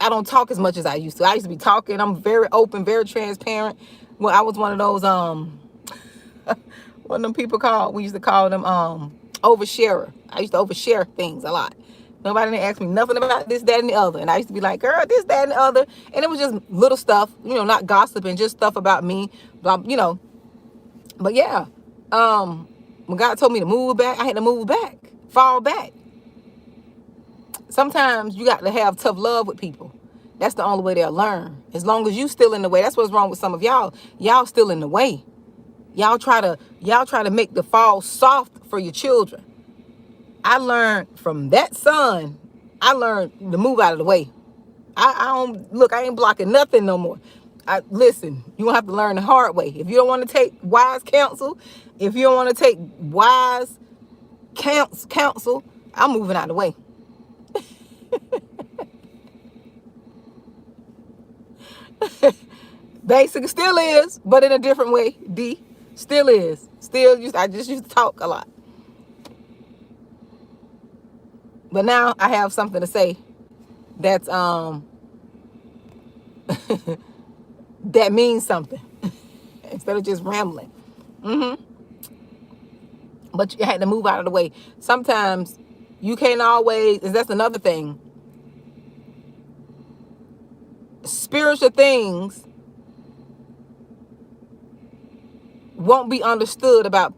I don't talk as much as I used to. I used to be talking. I'm very open, very transparent. Well, I was one of those, what them people we used to call them oversharer. I used to overshare things a lot. Nobody didn't ask me nothing about this, that, and the other. And I used to be like, girl, this, that, and the other. And it was just little stuff, not gossiping, just stuff about me, blah, But yeah, when God told me to move back, I had to move back, fall back. Sometimes you got to have tough love with people. That's the only way they'll learn. As long as you still in the way. That's what's wrong with some of y'all. Y'all still in the way. Y'all try to make the fall soft for your children. I learned from that son. I learned to move out of the way. I ain't blocking nothing no more. Listen, you're gonna have to learn the hard way. If you don't want to take wise counsel, if you don't want to take wise counsel, I'm moving out of the way. Basically, still is, but in a different way. D still is. I just used to talk a lot. But now I have something to say that's that means something instead of just rambling. But you had to move out of the way. Sometimes you can't always, that's another thing. Spiritual things won't be understood about,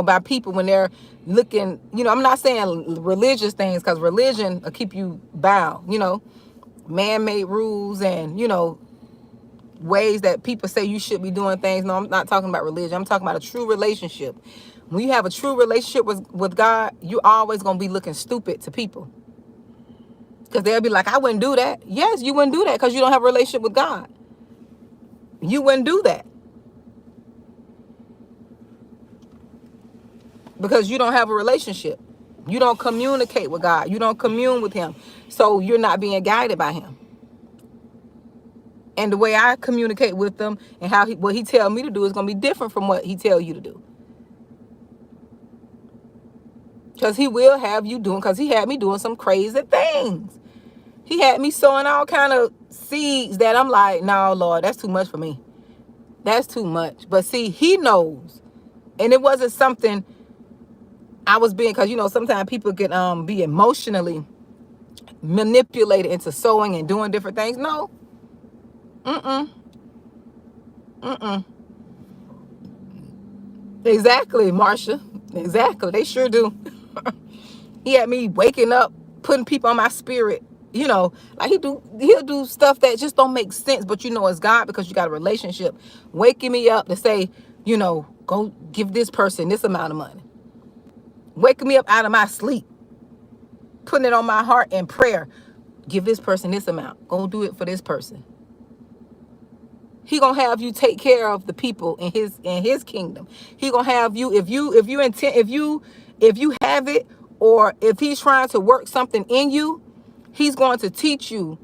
by people when they're looking, I'm not saying religious things, because religion will keep you bound, man-made rules and, ways that people say you should be doing things. No, I'm not talking about religion. I'm talking about a true relationship. When you have a true relationship with God, you're always going to be looking stupid to people. Because they'll be like, I wouldn't do that. Yes, you wouldn't do that because you don't have a relationship with God. You wouldn't do that. Because you don't have a relationship. You don't communicate with God. You don't commune with him. So you're not being guided by him. And the way I communicate with them and what he tell me to do is going to be different from what he tell you to do. Because he will have you doing, because he had me doing some crazy things. He had me sowing all kind of seeds that I'm like, no, Lord, that's too much for me. That's too much. But see, he knows. And it wasn't something I was being, because, sometimes people can be emotionally manipulated into sowing and doing different things. No. Exactly, Marsha. Exactly. They sure do. He had me waking up, putting people on my spirit. Like he'll do stuff that just don't make sense, but it's God because you got a relationship. Waking me up to say, go give this person this amount of money. Waking me up out of my sleep. Putting it on my heart in prayer. Give this person this amount. Go do it for this person. He gonna have you take care of the people in his kingdom. He gonna have you if you have it, or if he's trying to work something in you, he's going to teach you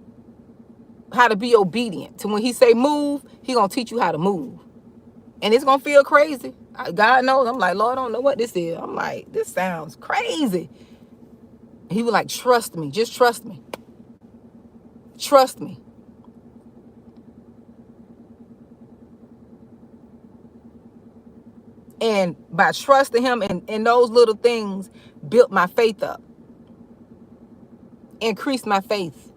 how to be obedient. To when he say move, he gonna teach you how to move. And it's gonna feel crazy. God knows. I'm like, Lord, I don't know what this is. I'm like, this sounds crazy. He was like, trust me. Just trust me. Trust me. And by trusting him and those little things built my faith up. Increased my faith.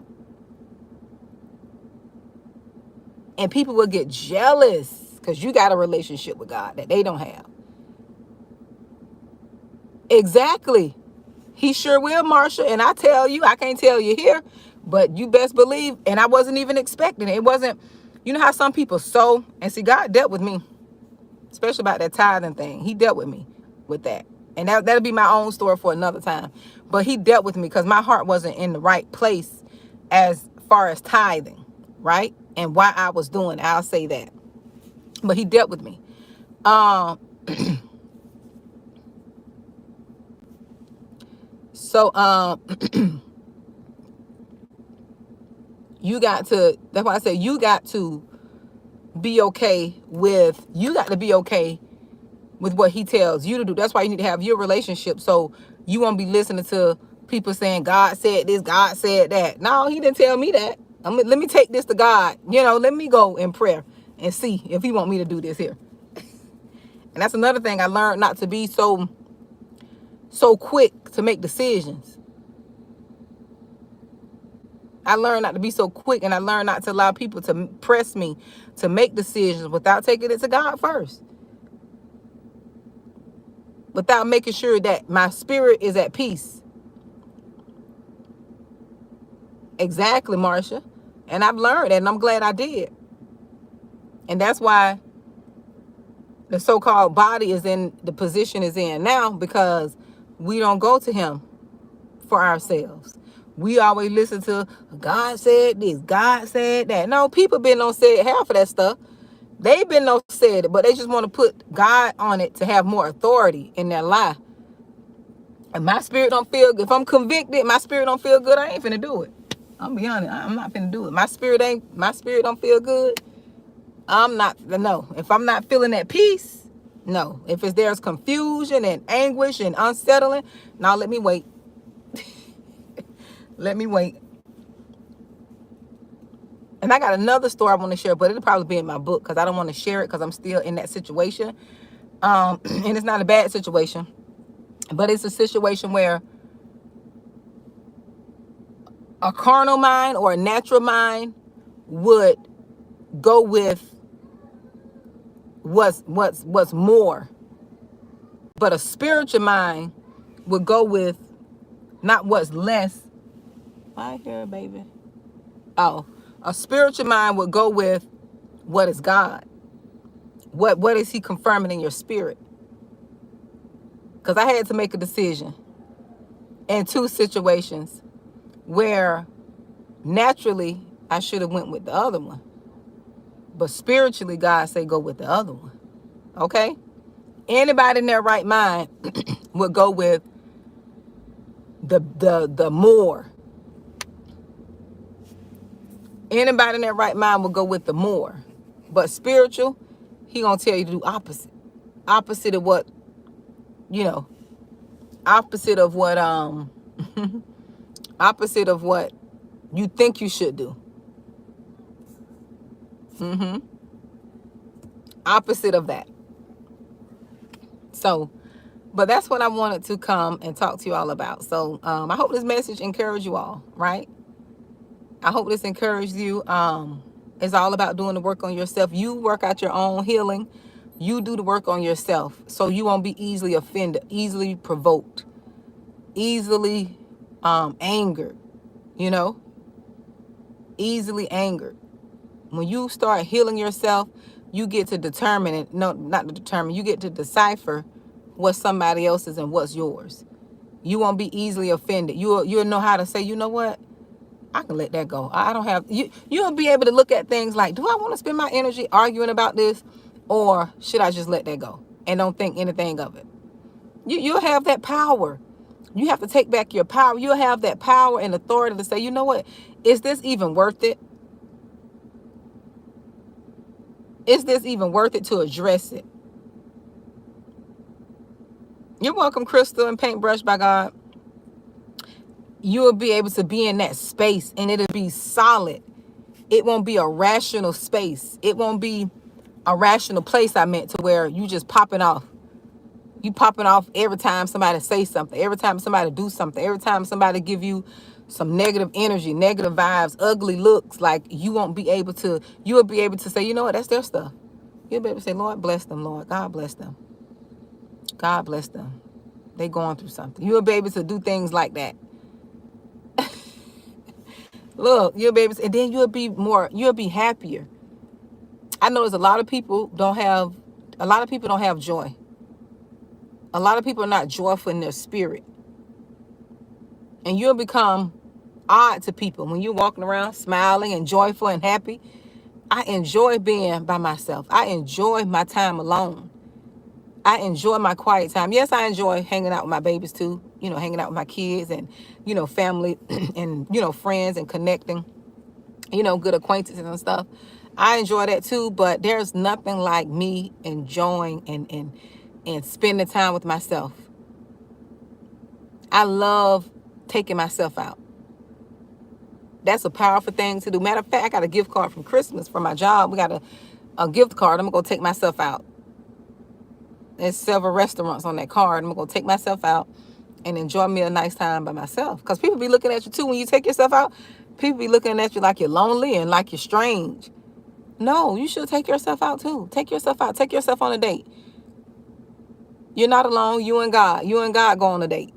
And people will get jealous because you got a relationship with God that they don't have. Exactly. He sure will, Marsha. And I tell you, I can't tell you here, but you best believe. And I wasn't even expecting it. It wasn't, you know how some people sow, and see, God dealt with me, especially about that tithing thing. He dealt with me with that. And that'll be my own story for another time. But he dealt with me because my heart wasn't in the right place as far as tithing, right? And why I was doing it. I'll say that. But he dealt with me. So you got to, that's why I say you got to be okay with, you got to be okay with what he tells you to do. That's why you need to have your relationship, so you won't be listening to people saying God said this, God said that. No, he didn't tell me that. Let me take this to God. Let me go in prayer and see if he want me to do this here. And that's another thing I learned, not to be so quick to make decisions. I learned not to be so quick, and I learned not to allow people to press me to make decisions without taking it to God first. Without making sure that my spirit is at peace. Exactly, Marsha. And I've learned, and I'm glad I did. And that's why the so-called body is in the position is in now, because we don't go to him for ourselves. We always listen to God said this, God said that. No, people been on said half of that stuff. They've been on said it, but they just want to put God on it to have more authority in their life. And my spirit don't feel good. If I'm convicted, my spirit don't feel good, I ain't finna do it. I'm be honest, I'm not finna do it. My spirit don't feel good. No. If I'm not feeling at peace, no. If there's confusion and anguish and unsettling, now let me wait. Let me wait. And I got another story I want to share, but it'll probably be in my book because I don't want to share it because I'm still in that situation. And it's not a bad situation, but it's a situation where a carnal mind or a natural mind would go with what's more, but a spiritual mind would go with not what's less. Right here, baby. Oh, a spiritual mind would go with what is God. What is he confirming in your spirit? Because I had to make a decision in two situations where naturally I should have went with the other one, but spiritually God say go with the other one. Okay? Anybody in their right mind would go with the more. Anybody in their right mind would go with the more. But spiritual, he gonna tell you to do opposite. Opposite of what, opposite of what opposite of what you think you should do. Opposite of that. So, but that's what I wanted to come and talk to you all about. So I hope this message encouraged you all, right? I hope this encouraged you. It's all about doing the work on yourself. You work out your own healing. You do the work on yourself so you won't be easily offended, easily provoked, easily angered, easily angered. When you start healing yourself, you get to determine it. No, not to determine. You get to decipher what's somebody else's and what's yours. You won't be easily offended. You'll know how to say, you know what? I can let that go. I don't have you. You'll be able to look at things like, do I want to spend my energy arguing about this, or should I just let that go and don't think anything of it? You'll have that power. You have to take back your power. You'll have that power and authority to say, you know what? Is this even worth it? Is this even worth it to address it? You're welcome, Crystal and Paintbrush by God. You will be able to be in that space and it'll be solid. It won't be a rational space. It won't be a rational place, I meant, to where you just popping off. You popping off every time somebody say something, every time somebody do something, every time somebody give you some negative energy, negative vibes, ugly looks. Like, you won't be able to, you will be able to say, you know what, that's their stuff. You'll be able to say, Lord bless them, Lord. God bless them. God bless them. They going through something. You'll be able to do things like that. Look, you'll be able to, and then you'll be happier. I know there's a lot of people don't have joy. A lot of people are not joyful in their spirit. And you'll become odd to people when you're walking around smiling and joyful and happy. I enjoy being by myself. I enjoy my time alone. I enjoy my quiet time. Yes, I enjoy hanging out with my babies too, hanging out with my kids and, family and, friends and connecting, good acquaintances and stuff. I enjoy that too, but there's nothing like me enjoying and spending time with myself. I love taking myself out. That's a powerful thing to do. Matter of fact, I got a gift card from Christmas for my job. We got a gift card. I'm going to go take myself out. There's several restaurants on that card. I'm going to take myself out and enjoy me a nice time by myself. Because people be looking at you too when you take yourself out. People be looking at you like you're lonely and like you're strange. No, you should take yourself out too. Take yourself out. Take yourself on a date. You're not alone. You and God. You and God go on a date.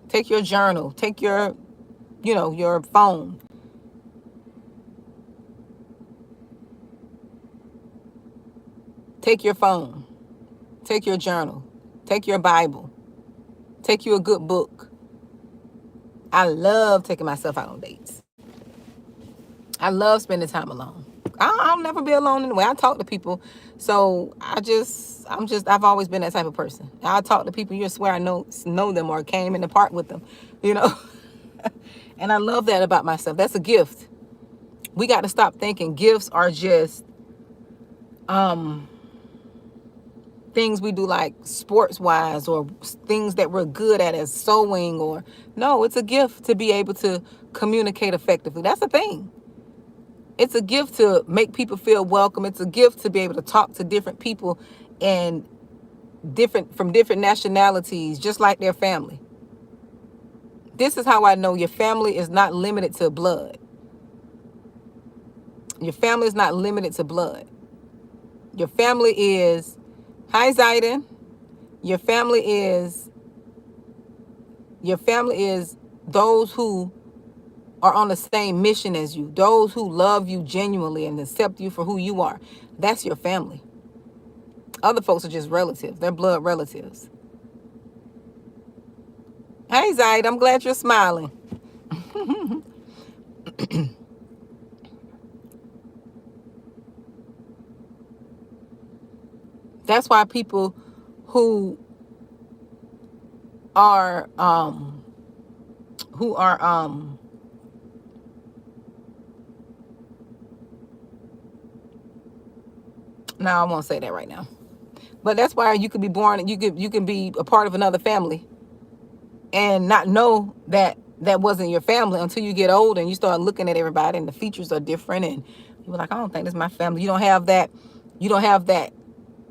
Take your journal. Take your, your phone. Take your phone. Take your journal. Take your Bible. Take you a good book. I love taking myself out on dates. I love spending time alone. I'll never be alone anyway. I talk to people. So I've always been that type of person. I'll talk to people. You swear I know them or came in the park with them, And I love that about myself. That's a gift. We got to stop thinking gifts are just things we do like sports wise or things that we're good at as sewing or no, it's a gift to be able to communicate effectively. That's a thing. It's a gift to make people feel welcome. It's a gift to be able to talk to different people and from different nationalities, just like their family. This is how I know your family is not limited to blood. Your family is not limited to blood. Your family is, hi Zayden. Your family is those who are on the same mission as you. Those who love you genuinely and accept you for who you are. That's your family. Other folks are just relatives. They're blood relatives. Hey, Zaid, I'm glad you're smiling. That's why people who are no, I won't say that right now. But that's why you could be born, you can be a part of another family and not know that wasn't your family until you get old and you start looking at everybody and the features are different and you're like, I don't think this is my family. You don't have that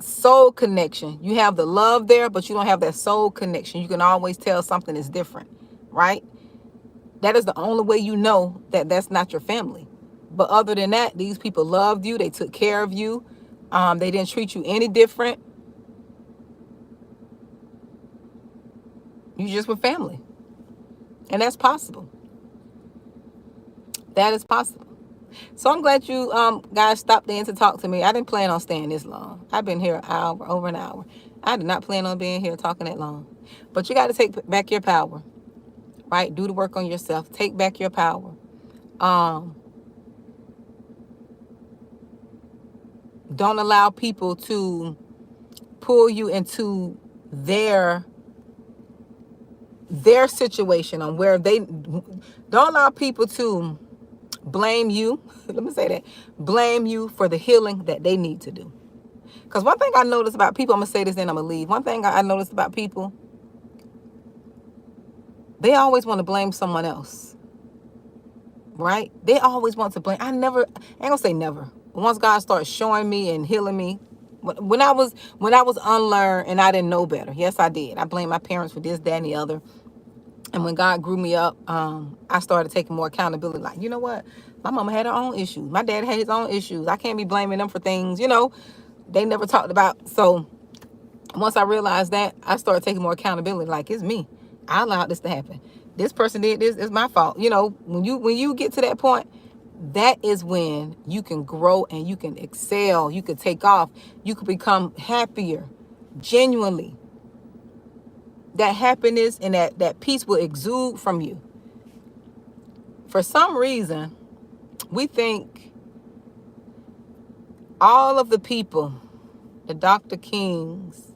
soul connection. You have the love there, but you don't have that soul connection. You can always tell something is different, right? That is the only way you know that that's not your family. But other than that, these people loved you. They took care of you. They didn't treat you any different. You just were family. And that's possible. That is possible. So I'm glad you guys stopped in to talk to me. I didn't plan on staying this long. I've been here an hour, over an hour. I did not plan on being here talking that long. But you got to take back your power, right? Do the work on yourself. Take back your power. Don't allow people to pull you into their situation on where don't allow people to blame you. Let me say that. Blame you for the healing that they need to do. Because one thing I noticed about people, I'm going to say this, then I'm going to leave. One thing I noticed about people, they always want to blame someone else, right? They always want to blame. I ain't going to say never. Once God started showing me and healing me, when I was unlearned and I didn't know better, yes, I did. I blamed my parents for this, that, and the other. And when God grew me up, I started taking more accountability. Like, you know what? My mama had her own issues. My dad had his own issues. I can't be blaming them for things, they never talked about. So once I realized that, I started taking more accountability. Like, it's me. I allowed this to happen. This person did this. It's my fault. When you get to that point, that is when you can grow and you can excel. You can take off. You can become happier, genuinely. That happiness and that peace will exude from you. For some reason, we think all of the people, the Dr. Kings,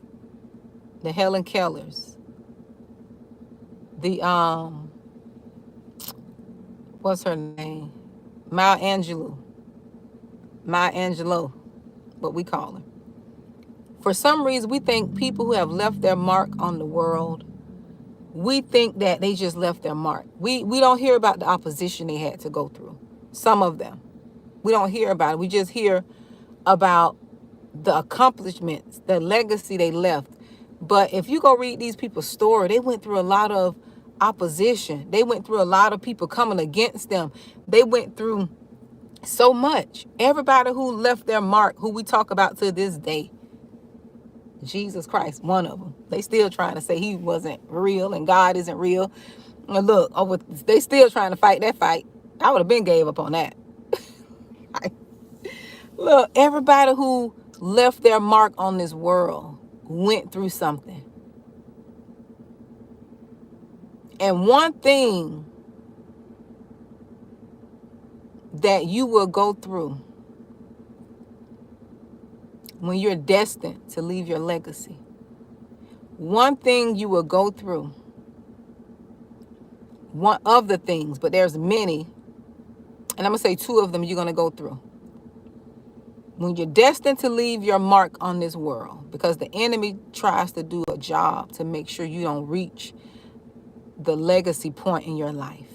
the Helen Kellers, the what's her name? Maya Angelou, what we call her. For some reason, we think people who have left their mark on the world, we think that they just left their mark. We don't hear about the opposition they had to go through. Some of them. We don't hear about it. We just hear about the accomplishments, the legacy they left. But if you go read these people's story, they went through a lot of opposition. They went through a lot of people coming against them. They went through so much. Everybody who left their mark, who we talk about to this day, Jesus Christ, one of them. They still trying to say he wasn't real and God isn't real. And look, they still trying to fight that fight. I would have been gave up on that. Look, everybody who left their mark on this world went through something. And one thing that you will go through when you're destined to leave your legacy, one thing you will go through, one of the things, but there's many, and I'm going to say two of them you're going to go through. When you're destined to leave your mark on this world, because the enemy tries to do a job to make sure you don't reach the legacy point in your life,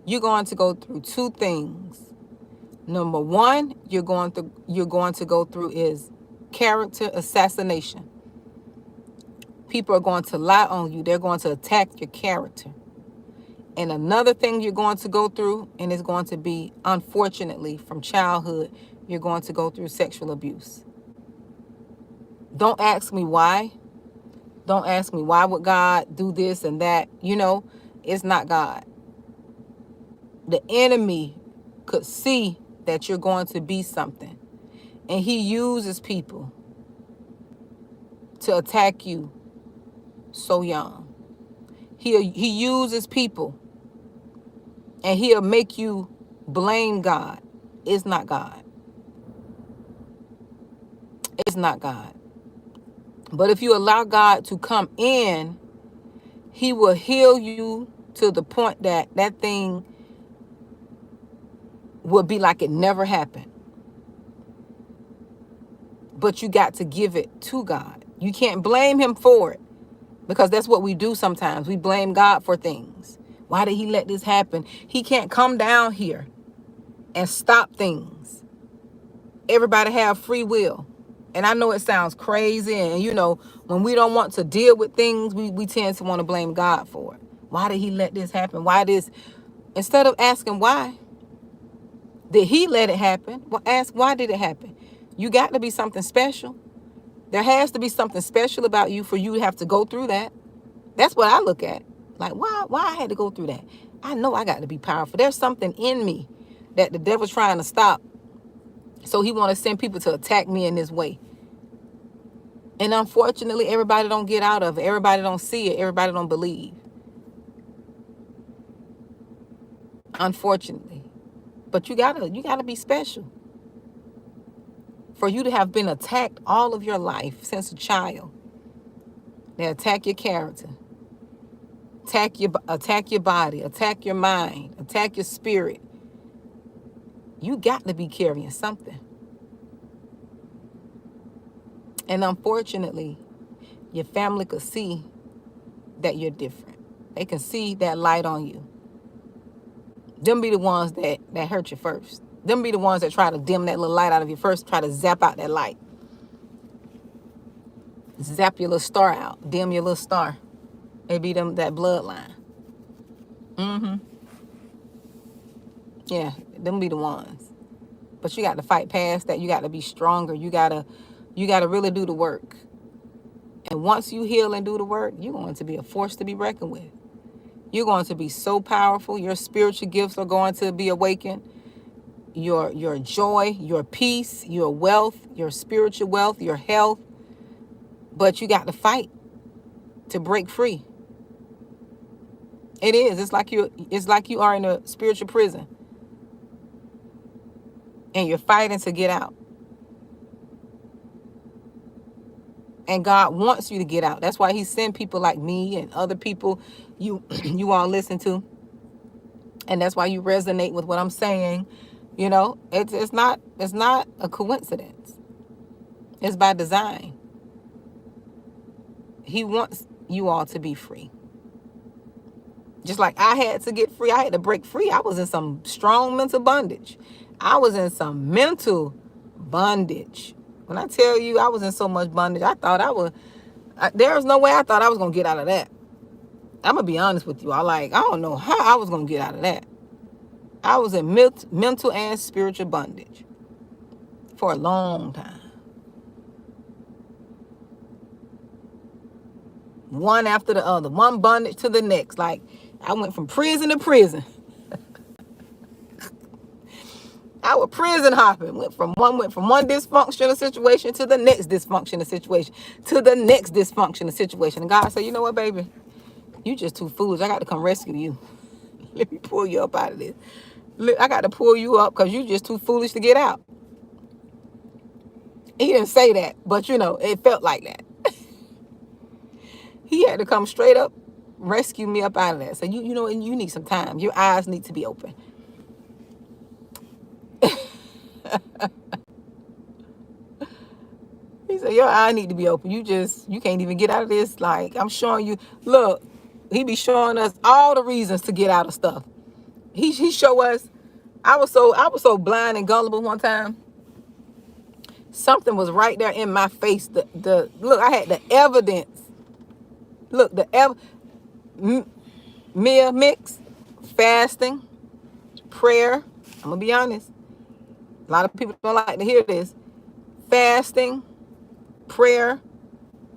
you're going to go through two things. Number one, you're going to go through is character assassination. People are going to lie on you. They're going to attack your character. And another thing you're going to go through, and it's going to be, unfortunately, from childhood, you're going to go through sexual abuse. Don't ask me why. Don't ask me why would God do this and that. It's not God. The enemy could see that you're going to be something. And he uses people to attack you so young. He uses people. And he'll make you blame God. It's not God. It's not God. But if you allow God to come in, he will heal you to the point that that thing will be like it never happened. But you got to give it to God. You can't blame him for it, because that's what we do sometimes. We blame God for things. Why did he let this happen? He can't come down here and stop things. Everybody have free will. And I know it sounds crazy. And, when we don't want to deal with things, we tend to want to blame God for it. Why did he let this happen? Why this? Instead of asking why did he let it happen, well, ask why did it happen? You got to be something special. There has to be something special about you for you to have to go through that. That's what I look at. Like, why I had to go through that? I know I got to be powerful. There's something in me that the devil's trying to stop. So he want to send people to attack me in this way. And unfortunately, everybody don't get out of it. Everybody don't see it. Everybody don't believe. Unfortunately. But you gotta be special. For you to have been attacked all of your life since a child. They attack your character. Attack your body, attack your mind, attack your spirit. You got to be carrying something. And unfortunately, your family could see that you're different. They can see that light on you. Them be the ones that hurt you first. Them be the ones that try to dim that little light out of you first, try to zap out that light. Zap your little star out. Dim your little star. They be them, that bloodline. Yeah, them be the ones. But you got to fight past that. You got to be stronger. You gotta really do the work. And once you heal and do the work, you're going to be a force to be reckoned with. You're going to be so powerful. Your spiritual gifts are going to be awakened. Your joy, your peace, your wealth, your spiritual wealth, your health. But you got to fight to break free. It is. It's like you are in a spiritual prison. And you're fighting to get out. And God wants you to get out. That's why he sent people like me and other people you all listen to. And that's why you resonate with what I'm saying. You know, it's not a coincidence. It's by design. He wants you all to be free. Just like I had to get free, I had to break free. I was in some strong mental bondage. I was in some mental bondage. When I tell you I was in so much bondage, I thought there was no way I thought I was going to get out of that. I'm going to be honest with you. I don't know how I was going to get out of that. I was in mental and spiritual bondage for a long time. One after the other, one bondage to the next. Like I went from prison to prison. I was prison hopping. Went from one dysfunctional situation to the next dysfunctional situation to the next dysfunctional situation. And God said, you know what, baby? You just too foolish. I got to come rescue you. Let me pull you up out of this. I got to pull you up because you just too foolish to get out. He didn't say that, but it felt like that. He had to come straight up, rescue me up out of that. So you need some time. Your eyes need to be open. He said, your eye need to be open. You can't even get out of this. Like, I'm showing you, look, he be showing us all the reasons to get out of stuff. He show us. I was so blind and gullible one time. Something was right there in my face. Look, I had the evidence. Look, meal mix, fasting, prayer. I'm gonna be honest. A lot of people don't like to hear this. Fasting, prayer,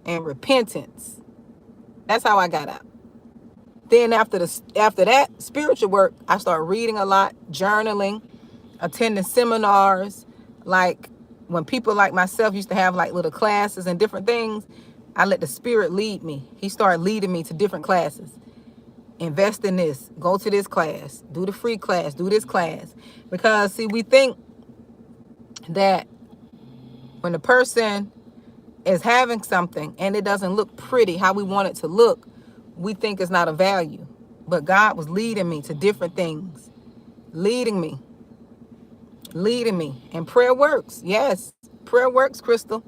and repentance. That's how I got out. Then after that spiritual work, I started reading a lot, journaling, attending seminars. Like when people like myself used to have like little classes and different things, I let the Spirit lead me. He started leading me to different classes. Invest in this. Go to this class. Do the free class. Do this class. Because, see, we think that when the person is having something and it doesn't look pretty how we want it to look, we think it's not a value. But God was leading me to different things. Leading me. And prayer works. Yes, prayer works, Crystal.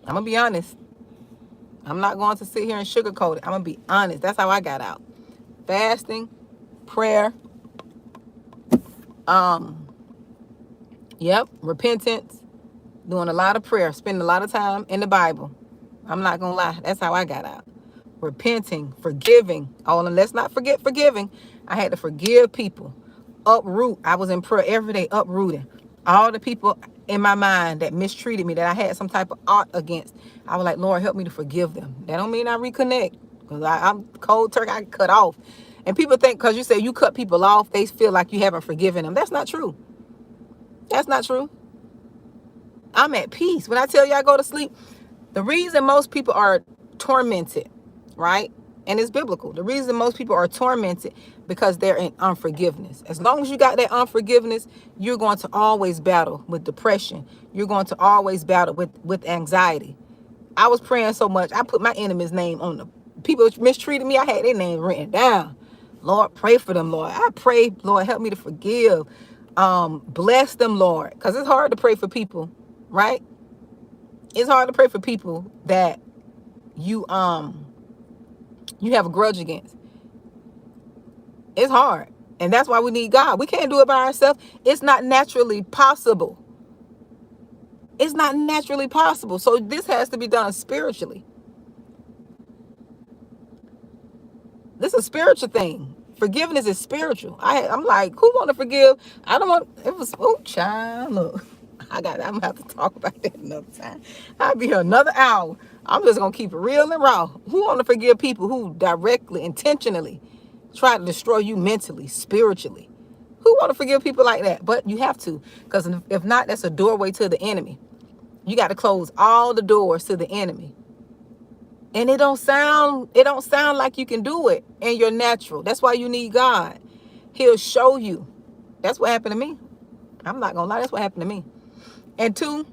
I'm going to be honest. I'm not going to sit here and sugarcoat it. I'm going to be honest. That's how I got out. Fasting, prayer, repentance, doing a lot of prayer, spending a lot of time in the Bible. I'm not going to lie. That's how I got out. Repenting, forgiving. Oh, and let's not forget forgiving. I had to forgive people. Uproot. I was in prayer every day, uprooting. All the people in my mind that mistreated me, that I had some type of ought against, I was like, Lord, help me to forgive them. That don't mean I reconnect. Because I'm cold turkey, I cut off. And people think because you say you cut people off, they feel like you haven't forgiven them. That's not true. That's not true. I'm at peace. When I tell you I go to sleep, the reason most people are tormented, right? And it's biblical. The reason most people are tormented because they're in unforgiveness. As long as you got that unforgiveness, you're going to always battle with depression. You're going to always battle with anxiety. I was praying so much, I put my enemy's name on the people mistreated me. I had their name written down. Lord, pray for them, Lord. I pray, Lord, help me to forgive. Bless them, Lord. Because it's hard to pray for people, right? It's hard to pray for people that you you have a grudge against. It's hard. And that's why we need God. We can't do it by ourselves. It's not naturally possible. It's not naturally possible. So this has to be done spiritually. This is a spiritual thing. Forgiveness is spiritual. I'm like, who want to forgive? I don't want. It was, oh, child, look. I'm gonna have to talk about that another time. I'll be here another hour. I'm just gonna keep it real and raw. Who want to forgive people who directly, intentionally try to destroy you mentally, spiritually? Who want to forgive people like that? But you have to, because if not, that's a doorway to the enemy. You got to close all the doors to the enemy. And it don't sound like you can do it in your natural. That's why you need God. He'll show you. That's what happened to me. I'm not gonna lie, that's what happened to me. And two,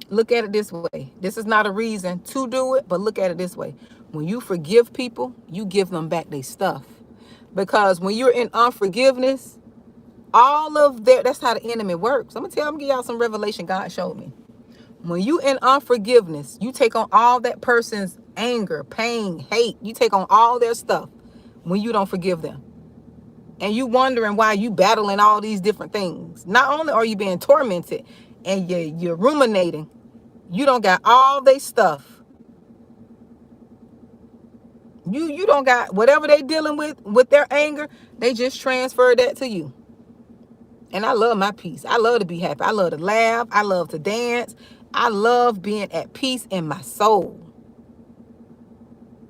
look at it this way. This is not a reason to do it, but look at it this way. When you forgive people, you give them back their stuff. Because when you're in unforgiveness, all of that's how the enemy works. I'm gonna give y'all some revelation God showed me. When you in unforgiveness, you take on all that person's anger, pain, hate. You take on all their stuff when you don't forgive them. And you wondering why you battling all these different things. Not only are you being tormented and you're ruminating, you don't got all their stuff. You don't got whatever they dealing with their anger, they just transfer that to you. And I love my peace. I love to be happy. I love to laugh. I love to dance. I love being at peace in my soul.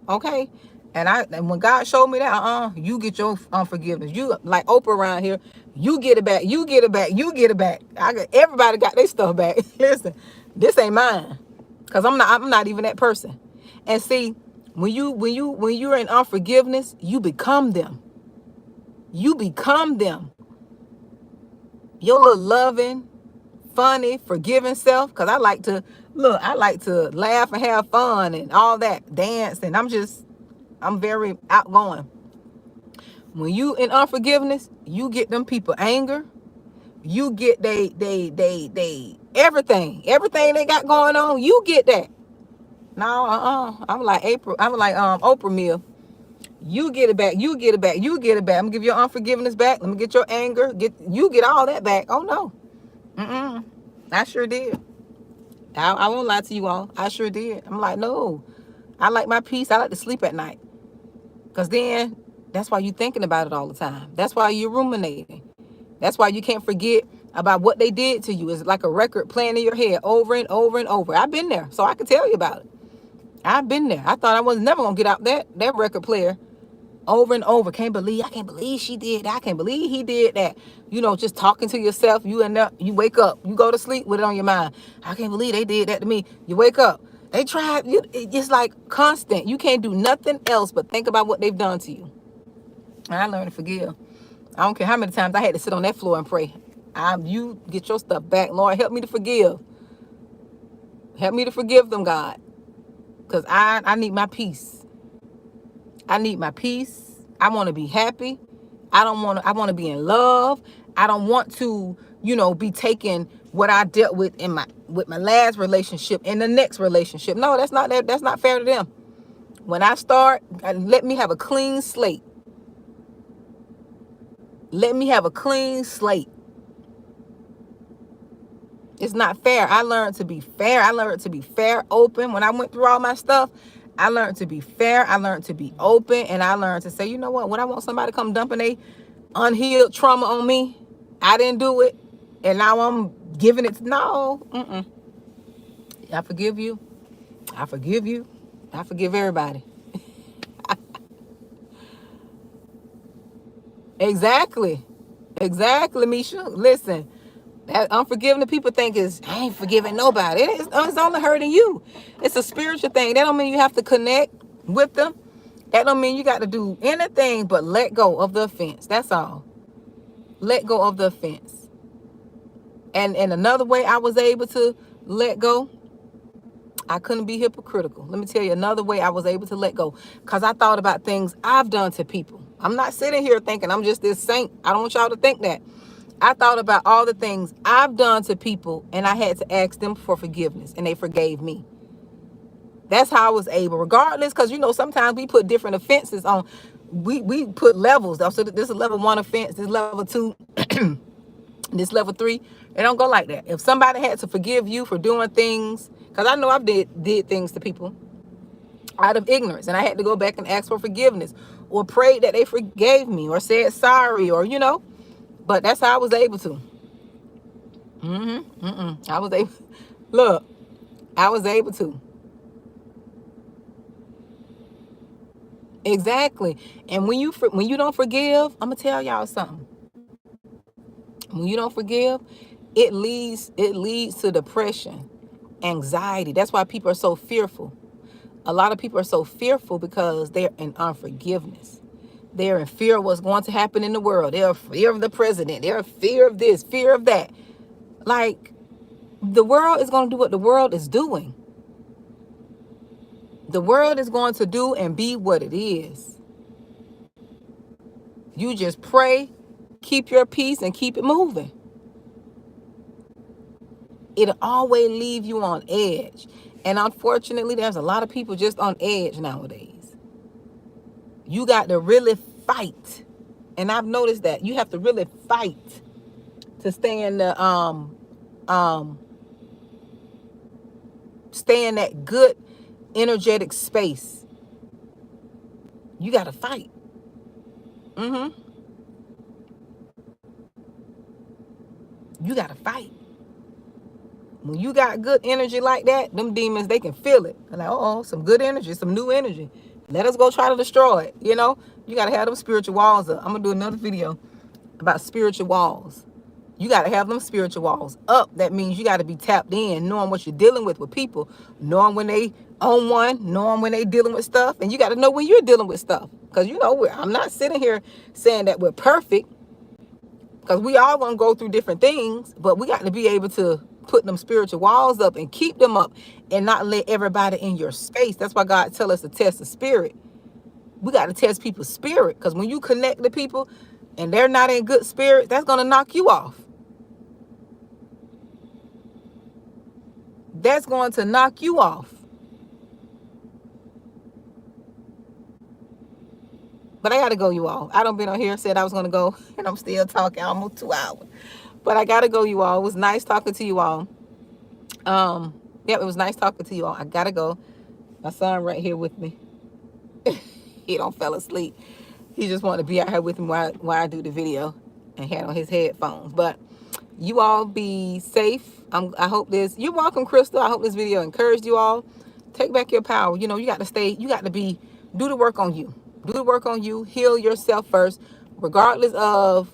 Okay? And when God showed me that, you get your unforgiveness. You like Oprah around here, you get it back, you get it back, you get it back. Everybody got their stuff back. Listen, this ain't mine. Because I'm not even that person. And see, when you're in unforgiveness, you become them. You become them. Your little loving, funny, forgiving self. Because I like to laugh and have fun and all that, dance, and I'm very outgoing. When you in unforgiveness, you get them people anger. You get they everything they got going on. You get that. No, I'm like Oprah Mill. You get it back. You get it back. You get it back. I'm gonna give your unforgiveness back. Let me get your anger. Get all that back. Oh no. I sure did. I won't lie to you all. I sure did. I'm like, no. I like my peace. I like to sleep at night. Because then that's why you're thinking about it all the time. That's why you're ruminating. That's why you can't forget about what they did to you. It's like a record playing in your head over and over and over. I've been there, so I can tell you about it. I've been there. I thought I was never going to get out that record player over and over. I can't believe she did that. I can't believe he did that. Just talking to yourself. You wake up. You go to sleep with it on your mind. I can't believe they did that to me. You wake up. They tried. It's like constant. You can't do nothing else but think about what they've done to you. And I learned to forgive. I don't care how many times I had to sit on that floor and pray. You get your stuff back. Lord, help me to forgive. Help me to forgive them, God. Because I need my peace. I need my peace. I want to be happy. I want to be in love. I don't want to, be taking what I dealt with with my last relationship in the next relationship. No, that's not fair to them. When I start, let me have a clean slate. Let me have a clean slate. It's not fair. I learned to be fair. I learned to be fair, open. When I went through all my stuff, I learned to be fair. I learned to be open. And I learned to say, you know what? When I want somebody to come dumping a unhealed trauma on me, I didn't do it. And now I'm giving it. No. I forgive you. I forgive you. I forgive everybody. Exactly, Misha. Listen. That unforgiving people think I ain't forgiving nobody. It's only hurting you. It's a spiritual thing. That don't mean you have to connect with them. That don't mean you got to do anything but let go of the offense. That's all. Let go of the offense. And another way I was able to let go, I couldn't be hypocritical. Let me tell you another way I was able to let go. Because I thought about things I've done to people. I'm not sitting here thinking I'm just this saint. I don't want y'all to think that. I thought about all the things I've done to people, and I had to ask them for forgiveness, and they forgave me. That's how I was able, regardless, because sometimes we put different offenses on. We put levels. So this is level 1 offense, this is level 2, this level 3. It don't go like that. If somebody had to forgive you for doing things, because I know I've did things to people out of ignorance, and I had to go back and ask for forgiveness, or prayed that they forgave me, or said sorry, or but that's how I was able to. I was able. Look, I was able to. Exactly. And when you don't forgive, I'm gonna tell y'all something. When you don't forgive, it leads to depression, anxiety. That's why people are so fearful. A lot of people are so fearful because they're in unforgiveness. They're in fear of what's going to happen in the world. They're in fear of the president. They're in fear of this, fear of that. Like, the world is going to do what the world is doing. The world is going to do and be what it is. You just pray, keep your peace, and keep it moving. It'll always leave you on edge. And unfortunately, there's a lot of people just on edge nowadays. You got to really fight. And I've noticed that you have to really fight to stay in the stay in that good energetic space. You got to fight. You got to fight. When you got good energy like that, them demons, they can feel it. They're like, oh, some good energy, some new energy. Let us go try to destroy it. You got to have them spiritual walls up. I'm going to do another video about spiritual walls. You got to have them spiritual walls up. That means you got to be tapped in, knowing what you're dealing with people, knowing when they own one, knowing when they dealing with stuff. And you got to know when you're dealing with stuff. Because, I'm not sitting here saying that we're perfect, because we all going to go through different things, but we got to be able to put them spiritual walls up and keep them up and not let everybody in your space. That's why God tell us to test the spirit. We got to test people's spirit, because when you connect to people and they're not in good spirit, that's going to knock you off. That's going to knock you off. But I got to go, you all. I done been on here, said I was going to go, and I'm still talking almost 2 hours. But I got to go, you all. It was nice talking to you all. It was nice talking to you all. I got to go. My son right here with me. He don't fell asleep. He just wanted to be out here with me while I do the video, and had on his headphones. But you all be safe. I hope you're welcome, Crystal. I hope this video encouraged you all. Take back your power. You got to do the work on you. Do the work on you. Heal yourself first, regardless of,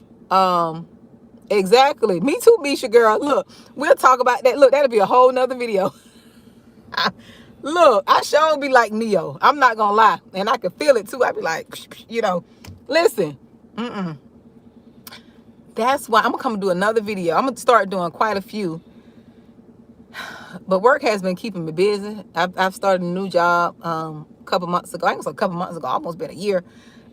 exactly. Me too, Misha, girl. Look, we'll talk about that. Look, that'll be a whole nother video. Look, I sure be like Neo. I'm not going to lie. And I can feel it too. I be like, listen. That's why I'm going to come do another video. I'm going to start doing quite a few. But work has been keeping me busy. I've started a new job a couple months ago. I think it was a couple months ago, almost been a year.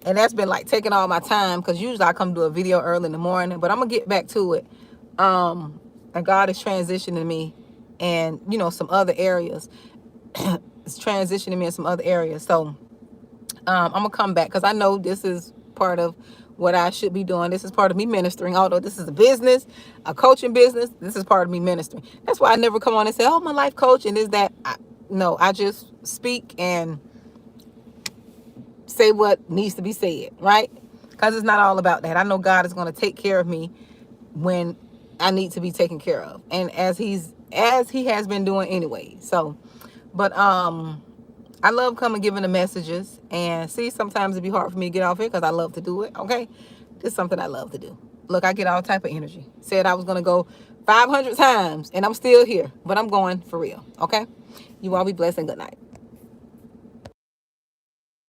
And that's been like taking all my time, because usually I come do a video early in the morning. But I'm going to get back to it. And God is transitioning me and, some other areas. It's transitioning me in some other areas. So I'm going to come back, because I know this is part of what I should be doing. This is part of me ministering. Although this is a business, a coaching business, this is part of me ministering. That's why I never come on and say, oh, my life coach and is that. No, I just speak and say what needs to be said, right? Because it's not all about that. I know God is going to take care of me when I need to be taken care of, and as he has been doing anyway. So, but I love coming giving the messages, and see, sometimes it'd be hard for me to get off here because I love to do it. Okay, this is something I love to do. Look, I get all type of energy. Said I was gonna go 500 times, and I'm still here, but I'm going for real. Okay, you all be blessed and good night.